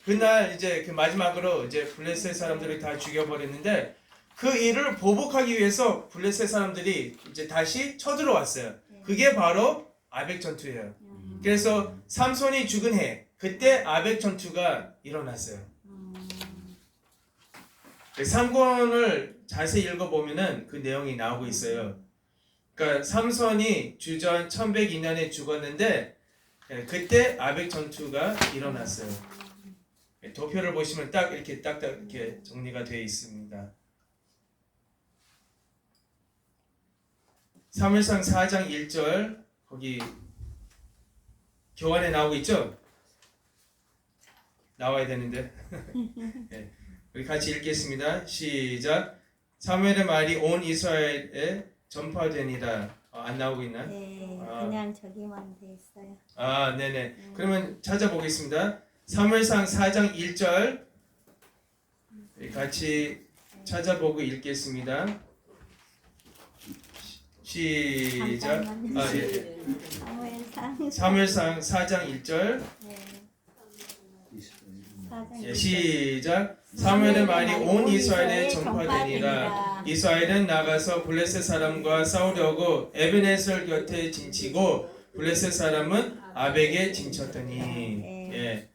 그날 이제 그 마지막으로 이제 블레셋 사람들이 다 죽여버렸는데 그 일을 보복하기 위해서 블레셋 사람들이 이제 다시 쳐들어왔어요. 그게 바로 아벡 전투예요. 그래서 삼손이 죽은 해 그때 아벡 전투가 일어났어요. 삼권을 자세히 읽어보면은 그 내용이 나오고 있어요. 그러니까 삼손이 주전 1102년에 죽었는데 그때 아벡 전투가 일어났어요. 도표를 보시면 딱 이렇게 이렇게 정리가 되어 있습니다. 사무엘상 4장 1절 거기 교환에 나오고 있죠? 나와야 되는데. 네. 우리 같이 읽겠습니다. 시작. 사무엘의 말이 온 이스라엘에 전파되니라. 안 나오고 있나요? 네, 그냥 저기만 돼 있어요. 아, 네네. 그러면 찾아보겠습니다. 사무엘상 4장 1절 같이 찾아보고 읽겠습니다. 시작. 잠깐만요. 아, 예. 사무엘상 사무엘상 4장 1절. 네. 4장 예, 시작. 사무엘의 말이 온 이스라엘에 전파되니라. 이스라엘은 나가서 블레셋 사람과 싸우려고 에베네셀 곁에 진치고 블레셋 사람은 아벡에 진쳤더니. 예.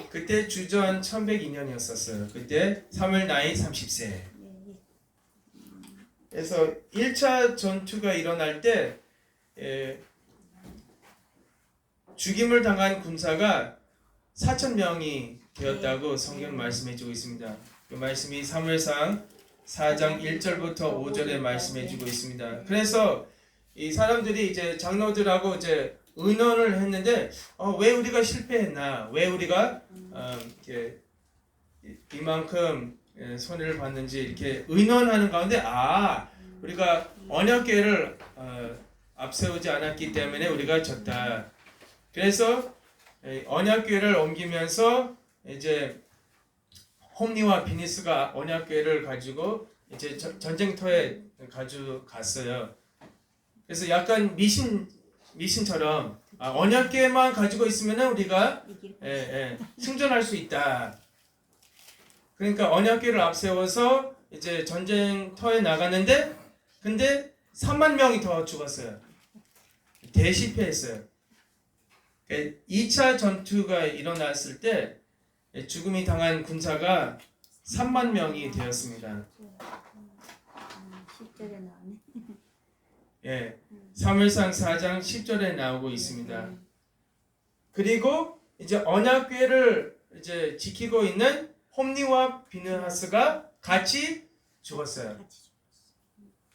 그때 주전 1102년이었었어요. 그때 사무엘 나이 30세. 그래서 1차 전투가 일어날 때 죽임을 당한 군사가 4,000명이 되었다고 성경 말씀해주고 있습니다. 그 말씀이 사무엘상 4장 1절부터 5절에 말씀해주고 있습니다. 그래서 이 사람들이 이제 장로들하고 이제 의논을 했는데 왜 우리가 실패했나? 왜 우리가 이렇게 이만큼 손해를 봤는지 이렇게 의논하는 가운데 우리가 언약궤를 앞세우지 않았기 때문에 우리가 졌다. 그래서 언약궤를 옮기면서 이제 홈리와 비니스가 언약궤를 가지고 이제 전쟁터에 가져갔어요. 그래서 약간 미신처럼 언약궤만 가지고 있으면 우리가 승전할 수 있다. 그러니까 언약궤를 앞세워서 이제 전쟁터에 나갔는데 근데 3만 명이 더 죽었어요. 대실패했어요. 2차 전투가 일어났을 때 죽음이 당한 군사가 3만 명이 되었습니다. 10절에 나오네. 예, 사무엘상 4장 10절에 나오고 있습니다. 그리고 이제 언약궤를 이제 지키고 있는 홈리와 비느하스가 같이 죽었어요.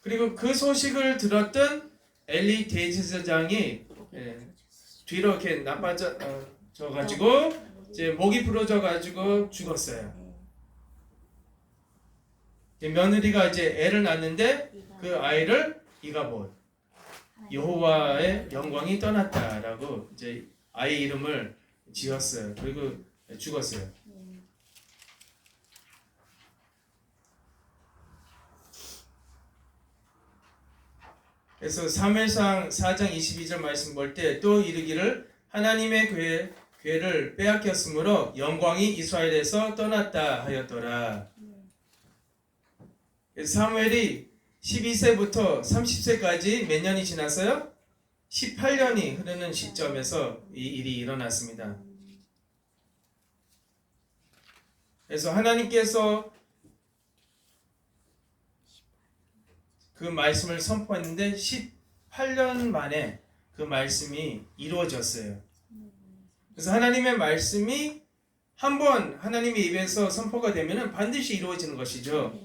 그리고 그 소식을 들었던 엘리 대제사장이 뒤로 이렇게 나빠져 가지고 이제 목이 부러져 가지고 죽었어요. 며느리가 이제 애를 낳는데 그 아이를 이가봇 여호와의 영광이 떠났다라고 이제 아이 이름을 지었어요. 그리고 죽었어요. 그래서 사무엘상 4장 22절 말씀 볼 때 또 이르기를 하나님의 궤를 빼앗겼으므로 영광이 이스라엘에서 떠났다 하였더라. 사무엘이 12세부터 30세까지 몇 년이 지났어요? 18년이 흐르는 시점에서 이 일이 일어났습니다. 그래서 하나님께서 그 말씀을 선포했는데 18년 만에 그 말씀이 이루어졌어요. 그래서 하나님의 말씀이 한번 하나님의 입에서 선포가 되면 반드시 이루어지는 것이죠.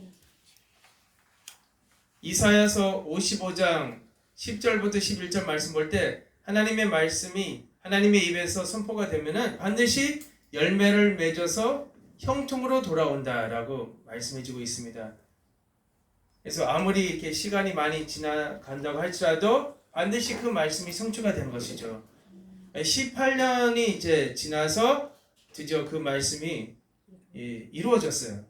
이사야서 55장 10절부터 11절 말씀 볼 때 하나님의 말씀이 하나님의 입에서 선포가 되면 반드시 열매를 맺어서 형통으로 돌아온다라고 말씀해주고 있습니다. 그래서 아무리 이렇게 시간이 많이 지나간다고 할지라도 반드시 그 말씀이 성취가 된 것이죠. 18년이 이제 지나서 드디어 그 말씀이 이루어졌어요.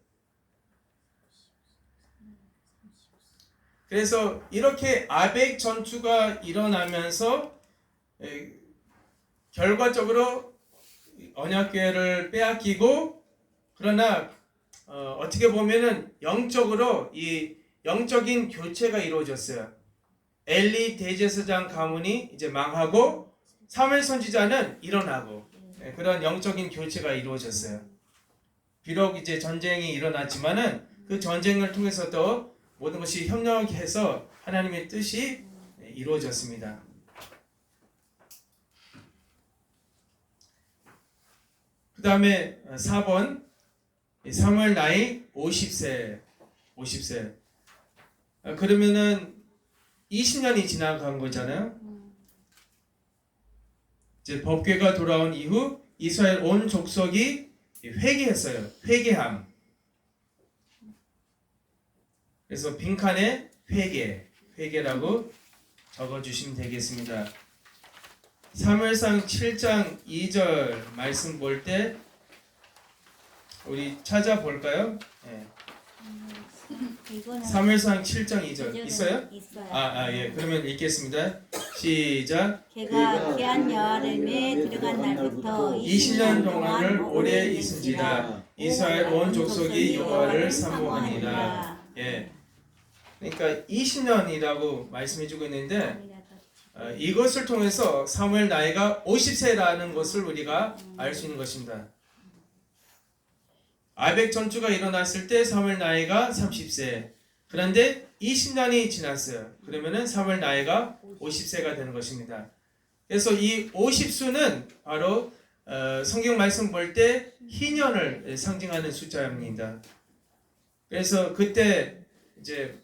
그래서 이렇게 아벡 전투가 일어나면서 결과적으로 언약궤를 빼앗기고 그러나 어떻게 보면은 영적으로 이 영적인 교체가 이루어졌어요. 엘리 대제사장 가문이 이제 망하고 사무엘 선지자는 일어나고 그런 영적인 교체가 이루어졌어요. 비록 이제 전쟁이 일어났지만은 그 전쟁을 통해서도 모든 것이 협력해서 하나님의 뜻이 이루어졌습니다. 그 다음에 4번 사무엘 나이 50세. 그러면은 20년이 지나간 거잖아요. 이제 법궤가 돌아온 이후 이스라엘 온 족속이 회개했어요. 회개함. 그래서 빈칸에 회개라고 적어주시면 되겠습니다. 사무엘상 7장 2절 말씀 볼 때 우리 찾아볼까요? 네. 이거는 사무엘상 7장 2절 이제는 있어요? 있어요. 예. 그러면 읽겠습니다. 시작. 걔가 귀한 여름에 들어간 날부터 20년 동안을 오래 있은지라 이스라엘 온 족속이 여호와를 사모하니라. 예. 그러니까 20년이라고 말씀해주고 있는데 이것을 통해서 사무엘 나이가 50세라는 것을 우리가 알 수 있는 것입니다. 아벡 전투가 일어났을 때 사무엘 나이가 30세. 그런데 20년이 지났어요. 그러면은 사무엘 나이가 50세가 되는 것입니다. 그래서 이 50수는 바로 성경 말씀 볼 때 희년을 상징하는 숫자입니다. 그래서 그때 이제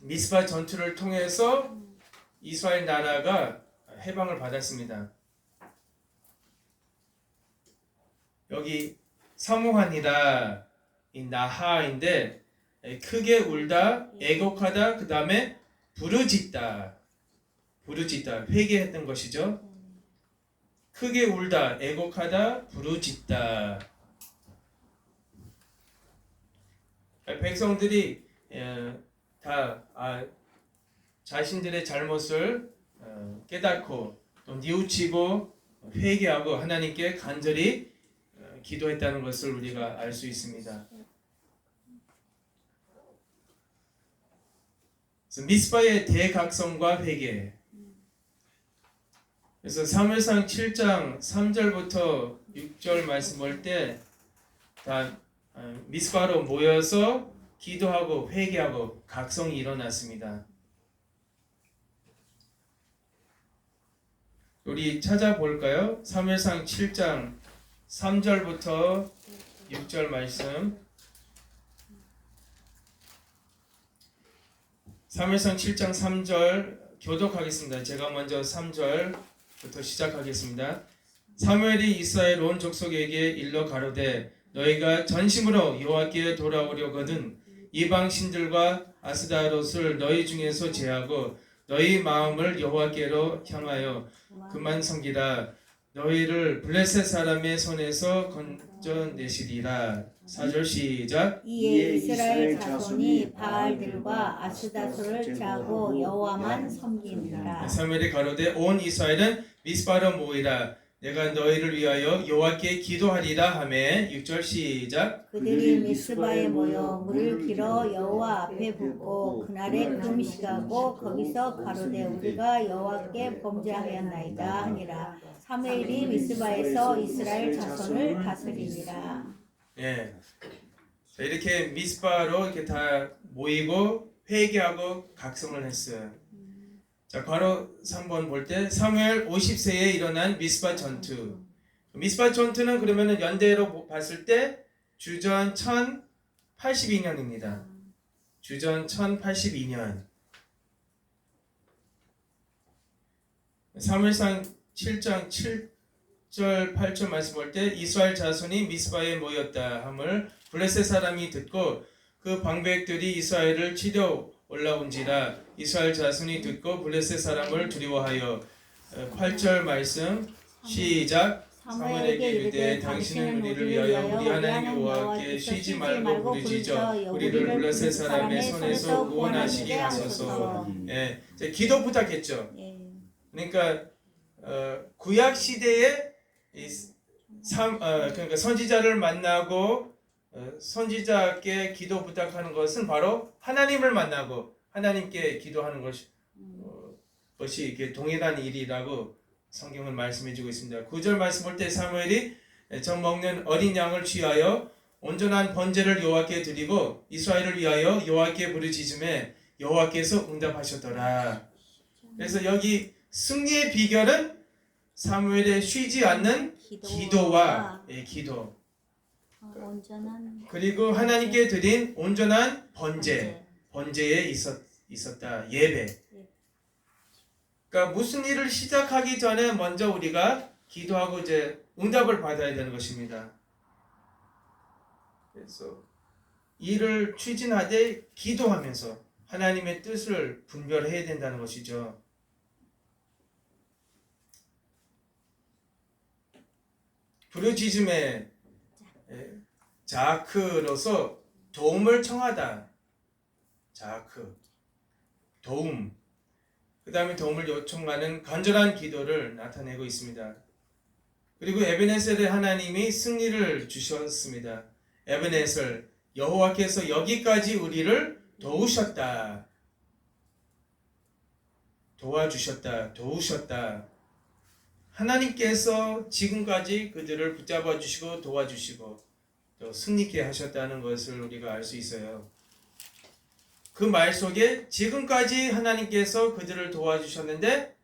미스바 전투를 통해서 이스라엘 나라가 해방을 받았습니다. 여기 사모하니라 이 나하인데 크게 울다, 애곡하다, 그 다음에 부르짖다 회개했던 것이죠. 크게 울다, 애곡하다, 부르짖다. 백성들이 다 자신들의 잘못을 깨닫고 또 뉘우치고 회개하고 하나님께 간절히 기도했다는 것을 우리가 알 수 있습니다. 그래서 미스바의 대각성과 회개. 그래서 사무엘상 7장 3절부터 6절 말씀 볼 때 다 미스바로 모여서 기도하고 회개하고 각성이 일어났습니다. 우리 찾아볼까요? 사무엘상 7장 3절부터 6절 말씀. 사무엘상 7장 3절 교독하겠습니다. 제가 먼저 3절부터 시작하겠습니다. 사무엘이 이스라엘 온 족속에게 일러 가로되 너희가 전심으로 여호와께 돌아오려거든 이방 신들과 아스다롯을 너희 중에서 제하고 너희 마음을 여호와께로 향하여 그만 섬기라. 너희를 블레셋 사람의 손에서 건져내시리라. 4절 시작. 이에 이스라엘 자손이 바알들과 아스다솔을 짜고 여호와만 섬기니라. 사무엘이 가로되 온 이스라엘은 미스바로 모이라. 내가 너희를 위하여 여호와께 기도하리라 하매 6절 시작. 그들이 미스바에 모여 물을 길어 여호와 앞에 붓고 그날에 금식하고 거기서 가로되 우리가 여호와께 범죄하였나이다 하니라. 사무엘이 미스바에서 이스라엘 자손을 다스리니라. 예. 자, 이렇게 미스바로 이렇게 다 모이고 회개하고 각성을 했어요. 자, 괄호 3번 볼 때 사무엘 50세에 일어난 미스바 전투. 미스바 전투는 그러면은 연대로 봤을 때 주전 1082년입니다. 주전 1082년. 사무엘상 7장 7절 8절 말씀 볼 때 이스라엘 자손이 미스바에 모였다 함을 블레셋 사람이 듣고 그 방백들이 이스라엘을 치려 올라온지라 이스라엘 자손이 듣고 블레셋 사람을 두려워하여 8절 말씀 시작. 사무엘에게 이르되 당신은 우리를 위하여 우리 하나님 여호와께 쉬지 말고 부르짖어 우리를 블레셋 사람의 손에서 구원하시게 하소서. 예, 기도 부탁했죠. 그러니까 구약 시대에 그러니까 선지자를 만나고 선지자께 기도 부탁하는 것은 바로 하나님을 만나고 하나님께 기도하는 것이 이렇게 동일한 일이라고 성경은 말씀해주고 있습니다. 9절 말씀 볼 때 사무엘이 젖 먹는 어린 양을 취하여 온전한 번제를 여호와께 드리고 이스라엘을 위하여 여호와께 부르짖음에 여호와께서 응답하셨더라. 그래서 여기 승리의 비결은 사무엘의 쉬지 않는 기도와 기도. 그리고 하나님께 드린 온전한 번제에 있었다. 예배. 그러니까 무슨 일을 시작하기 전에 먼저 우리가 기도하고 이제 응답을 받아야 되는 것입니다. 그래서 일을 추진하되 기도하면서 하나님의 뜻을 분별해야 된다는 것이죠. 부르짖음의 자크로서 도움을 청하다. 자크, 도움. 그 다음에 도움을 요청하는 간절한 기도를 나타내고 있습니다. 그리고 에베네셀의 하나님이 승리를 주셨습니다. 에베네셀, 여호와께서 여기까지 우리를 도우셨다. 도와주셨다. 도우셨다. 하나님께서 지금까지 그들을 붙잡아 주시고 도와주시고 또 승리케 하셨다는 것을 우리가 알 수 있어요. 그 말 속에 지금까지 하나님께서 그들을 도와주셨는데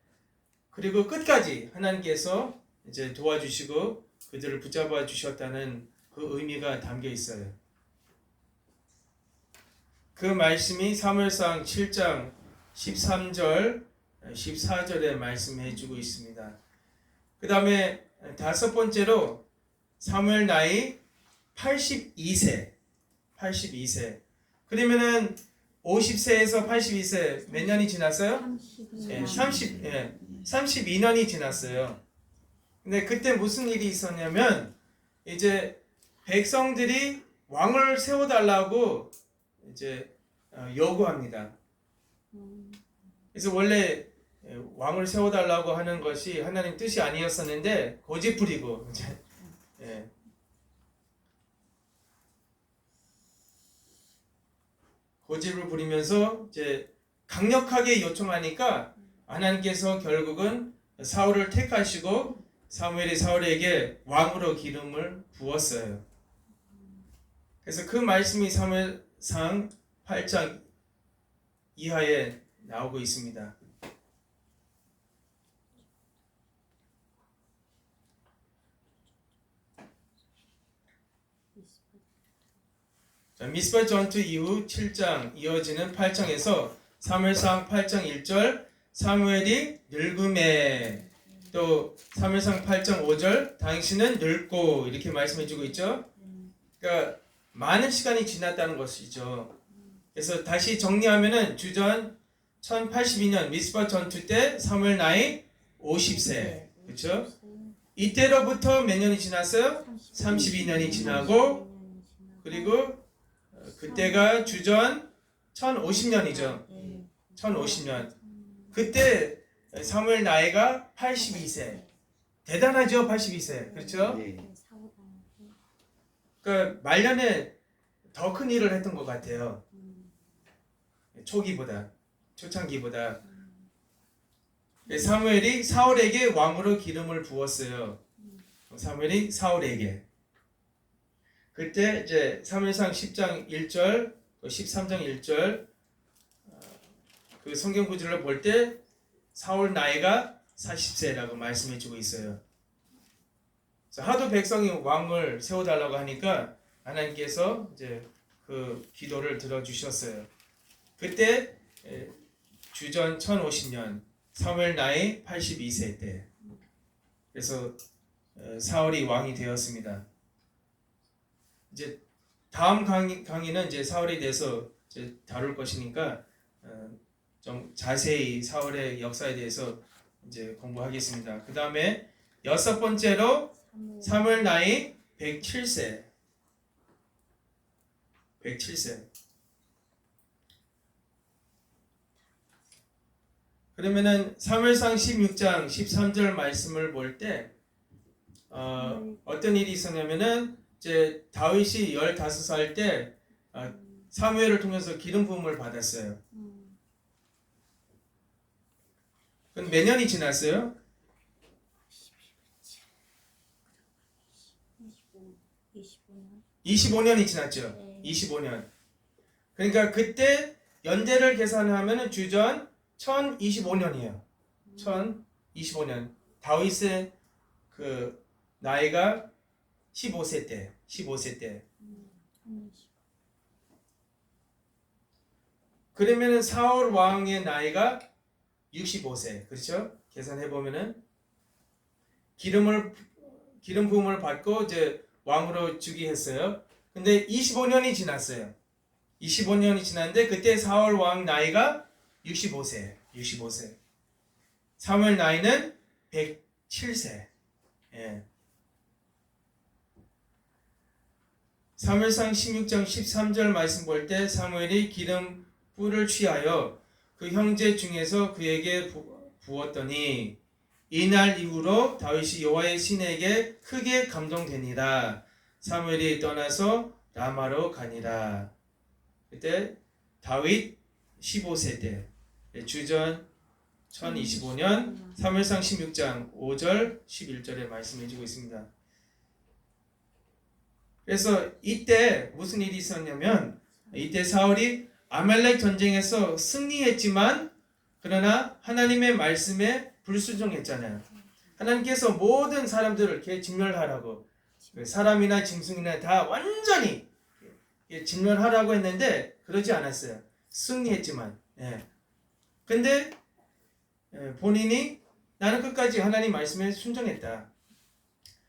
그리고 끝까지 하나님께서 이제 도와주시고 그들을 붙잡아 주셨다는 그 의미가 담겨 있어요. 그 말씀이 사무엘상 7장 13절 14절에 말씀해 주고 있습니다. 그 다음에 다섯 번째로 사무엘 나이 82세. 그러면은 50세에서 82세 몇 년이 지났어요? 32년이 지났어요. 근데 그때 무슨 일이 있었냐면 이제 백성들이 왕을 세워달라고 이제 요구합니다. 그래서 원래 왕을 세워달라고 하는 것이 하나님 뜻이 아니었었는데 고집부리고 이제 고집을 부리면서 이제 강력하게 요청하니까 하나님께서 결국은 사울을 택하시고 사무엘이 사울에게 왕으로 기름을 부었어요. 그래서 그 말씀이 사무엘상 8장 이하에 나오고 있습니다. 미스파 전투 이후 7장 이어지는 8장에서 사무엘상 8장 1절 사무엘이 늙음에 또 사무엘상 8장 5절 당신은 늙고 이렇게 말씀해주고 있죠. 그러니까 많은 시간이 지났다는 것이죠. 그래서 다시 정리하면은 주전 1082년 미스파 전투 때 사무엘 나이 50세 그렇죠? 이때로부터 몇 년이 지났어요? 32년이 지나고 그리고 그때가 주전 1050년이죠. 1050년. 그때 사무엘 나이가 82세. 대단하죠, 82세. 그렇죠? 그러니까 말년에 더 큰 일을 했던 것 같아요. 초창기보다. 사무엘이 사울에게 왕으로 기름을 부었어요. 사무엘이 사울에게. 그때 이제 사무엘상 10장 1절, 13장 1절 그 성경 구절을 볼 때 사울 나이가 40세라고 말씀해주고 있어요. 그래서 하도 백성이 왕을 세워달라고 하니까 하나님께서 이제 그 기도를 들어주셨어요. 그때 주전 1050년 사무엘 나이 82세 때 그래서 사울이 왕이 되었습니다. 이제 다음 강의는 이제 사울에 대해서 이제 다룰 것이니까 좀 자세히 사울의 역사에 대해서 이제 공부하겠습니다. 그 다음에 여섯 번째로 사무엘 나이 107세. 그러면은 사무엘상 16장 13절 말씀을 볼 때 어떤 일이 있었냐면은 이제 다윗이 15살 때 사무엘을 통해서 기름 부음을 받았어요. 그럼 몇 년이 지났어요? 25년이 지났죠. 25년. 그러니까 그때 연대를 계산하면 주전 1025년이에요. 1025년. 다윗의 그 나이가 15세 때. 그러면은 사울 왕의 나이가 65세. 그렇죠? 계산해 보면은 기름 부음을 받고 이제 왕으로 즉위했어요. 근데 25년이 지났어요. 25년이 지났는데 그때 사울 왕 나이가 65세. 사무엘 나이는 107세. 예. 사무엘상 16장 13절 말씀 볼 때 사무엘이 기름 뿔을 취하여 그 형제 중에서 그에게 부었더니 이날 이후로 다윗이 여호와의 신에게 크게 감동되니라. 사무엘이 떠나서 라마로 가니라. 그때 다윗 15세 때 주전 1025년 사무엘상 16장 5절 11절에 말씀해 주고 있습니다. 그래서 이때 무슨 일이 있었냐면 이때 사울이 아말렉 전쟁에서 승리했지만 그러나 하나님의 말씀에 불순종했잖아요. 하나님께서 모든 사람들을 이렇게 진멸하라고 사람이나 짐승이나 다 완전히 진멸하라고 했는데 그러지 않았어요. 승리했지만. 근데 본인이 나는 끝까지 하나님 말씀에 순종했다.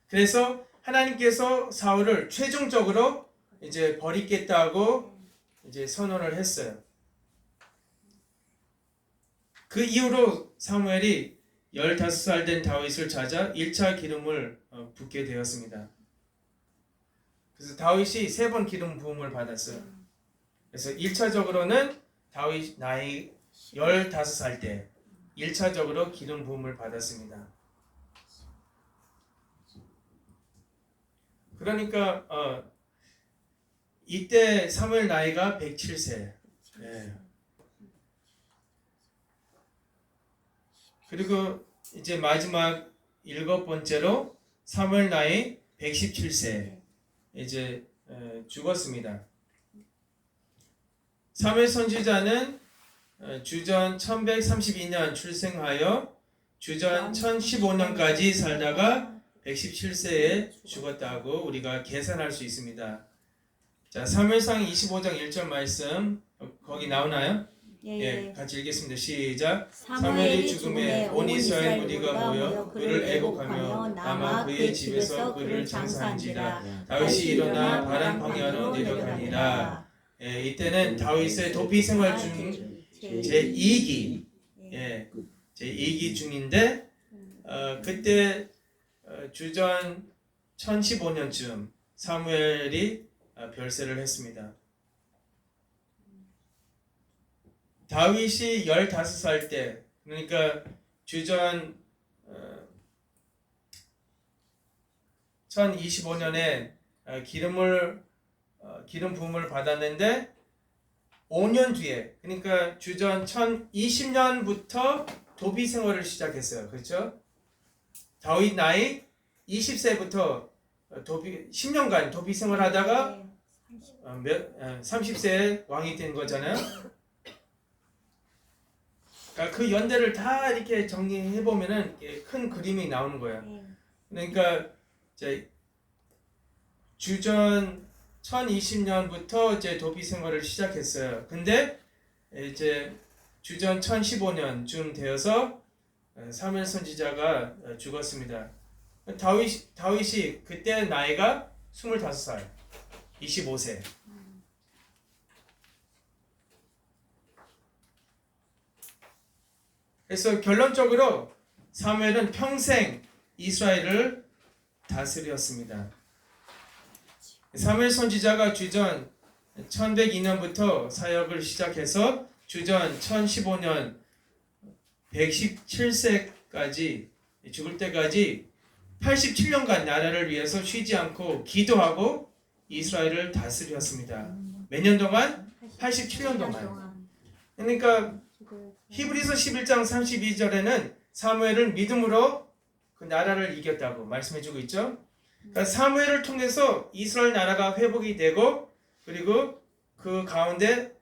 그래서 하나님께서 사울을 최종적으로 이제 버리겠다고 이제 선언을 했어요. 그 이후로 사무엘이 15살 된 다윗을 찾아 1차 기름을 붓게 되었습니다. 그래서 다윗이 3번 기름 부음을 받았어요. 그래서 1차적으로는 다윗 나이 15살 때 1차적으로 기름 부음을 받았습니다. 그러니까 이때 사무엘 나이가 107세. 그리고 이제 마지막 7번째로 사무엘 나이 117세 이제 죽었습니다. 사무엘 선지자는 주전 1132년 출생하여 주전 1015년까지 살다가 117세에 죽었다고 우리가 계산할 수 있습니다. 자, 사무엘상 25장 1절 말씀 거기 나오나요? 예, 같이 읽겠습니다. 시작. 사무엘이 죽음에 온 이스라엘 무리가 모여 그를 애곡하며 남아 그의 집에서 그를 장사한지라. 다윗이 일어나 바람 방향으로 내려가니라. 예, 이때는 다윗의 도피 생활 중 제2기 제2기 중인데 그때 주전 1015년쯤 사무엘이 별세를 했습니다. 다윗이 15살 때 그러니까 주전 1025년에 기름 부음을 받았는데 5년 뒤에 그러니까 주전 1020년부터 도피 생활을 시작했어요. 그렇죠? 다윗 나이 20세부터 10년간 도피 생활하다가 30세에 왕이 된 거잖아요. 그러니까 그 연대를 다 이렇게 정리해 보면은 큰 그림이 나오는 거예요. 그러니까 이제 주전 1020년부터 이제 도피 생활을 시작했어요. 근데 이제 주전 1015년쯤 되어서 사무엘 선지자가 죽었습니다. 다윗이 그때 나이가 25살, 25세. 그래서 결론적으로 사무엘은 평생 이스라엘을 다스렸습니다. 사무엘 선지자가 주전 1102년부터 사역을 시작해서 주전 1015년 117세까지 죽을 때까지 87년간 나라를 위해서 쉬지 않고 기도하고 이스라엘을 다스렸습니다. 몇 년 동안? 87년 동안. 그러니까 히브리서 11장 32절에는 사무엘은 믿음으로 그 나라를 이겼다고 말씀해주고 있죠. 그러니까 사무엘을 통해서 이스라엘 나라가 회복이 되고 그리고 그 가운데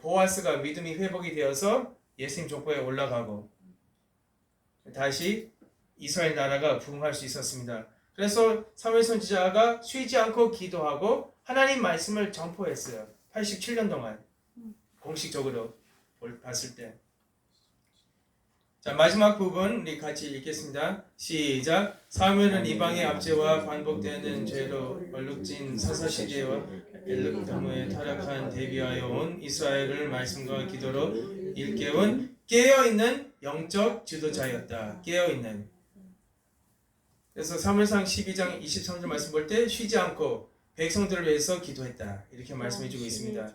보아스가 믿음이 회복이 되어서 예수님 족보에 올라가고 다시 이스라엘 나라가 부흥할 수 있었습니다. 그래서 사무엘 선지자가 쉬지 않고 기도하고 하나님 말씀을 전포했어요. 87년 동안 공식적으로 봤을 때. 자, 마지막 부분 우리 같이 읽겠습니다. 시작. 사무엘은 이방의 압제와 반복되는 죄로 얼룩진 사사시대와 엘르담에 타락한 대비하여 온 이스라엘을 말씀과 기도로 일깨운 깨어있는 영적 지도자였다. 깨어있는. 그래서 사무엘상 12장 23절 말씀 볼 때 쉬지 않고 백성들을 위해서 기도했다. 이렇게 말씀해주고 있습니다.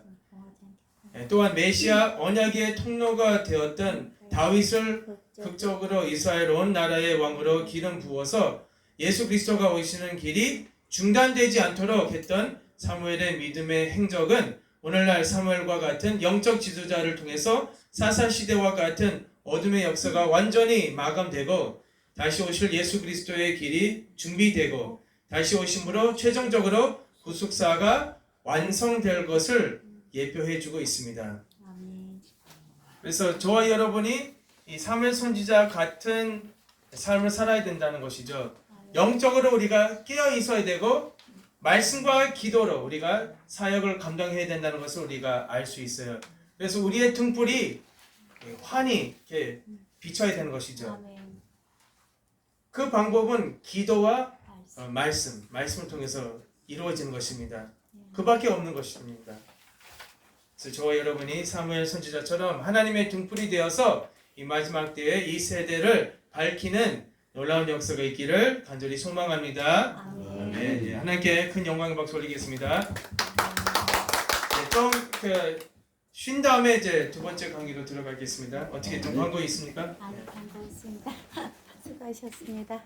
또한 메시아 언약의 통로가 되었던 다윗을 극적으로 이스라엘 온 나라의 왕으로 기름 부어서 예수 그리스도가 오시는 길이 중단되지 않도록 했던 사무엘의 믿음의 행적은 오늘날 사무엘과 같은 영적 지도자를 통해서 사사시대와 같은 어둠의 역사가 완전히 마감되고 다시 오실 예수 그리스도의 길이 준비되고 다시 오심으로 최종적으로 구속사가 완성될 것을 예표해주고 있습니다. 그래서 저와 여러분이 이 사무엘 선지자 같은 삶을 살아야 된다는 것이죠. 영적으로 우리가 깨어 있어야 되고 말씀과 기도로 우리가 사역을 감당해야 된다는 것을 우리가 알 수 있어요. 그래서 우리의 등불이 환히 이렇게 비춰야 되는 것이죠. 그 방법은 기도와 말씀을 통해서 이루어지는 것입니다. 그밖에 없는 것입니다. 그래서 저와 여러분이 사무엘 선지자처럼 하나님의 등불이 되어서 이 마지막 때에 이 세대를 밝히는 놀라운 역사가 있기를 간절히 소망합니다. 아멘. 네, 하나님께 큰 영광의 박수 올리겠습니다. 네, 좀 쉰 다음에 이제 두 번째 강의로 들어가겠습니다. 어떻게 좀 광고 있습니까? 아니, 반갑습니다. 수고하셨습니다.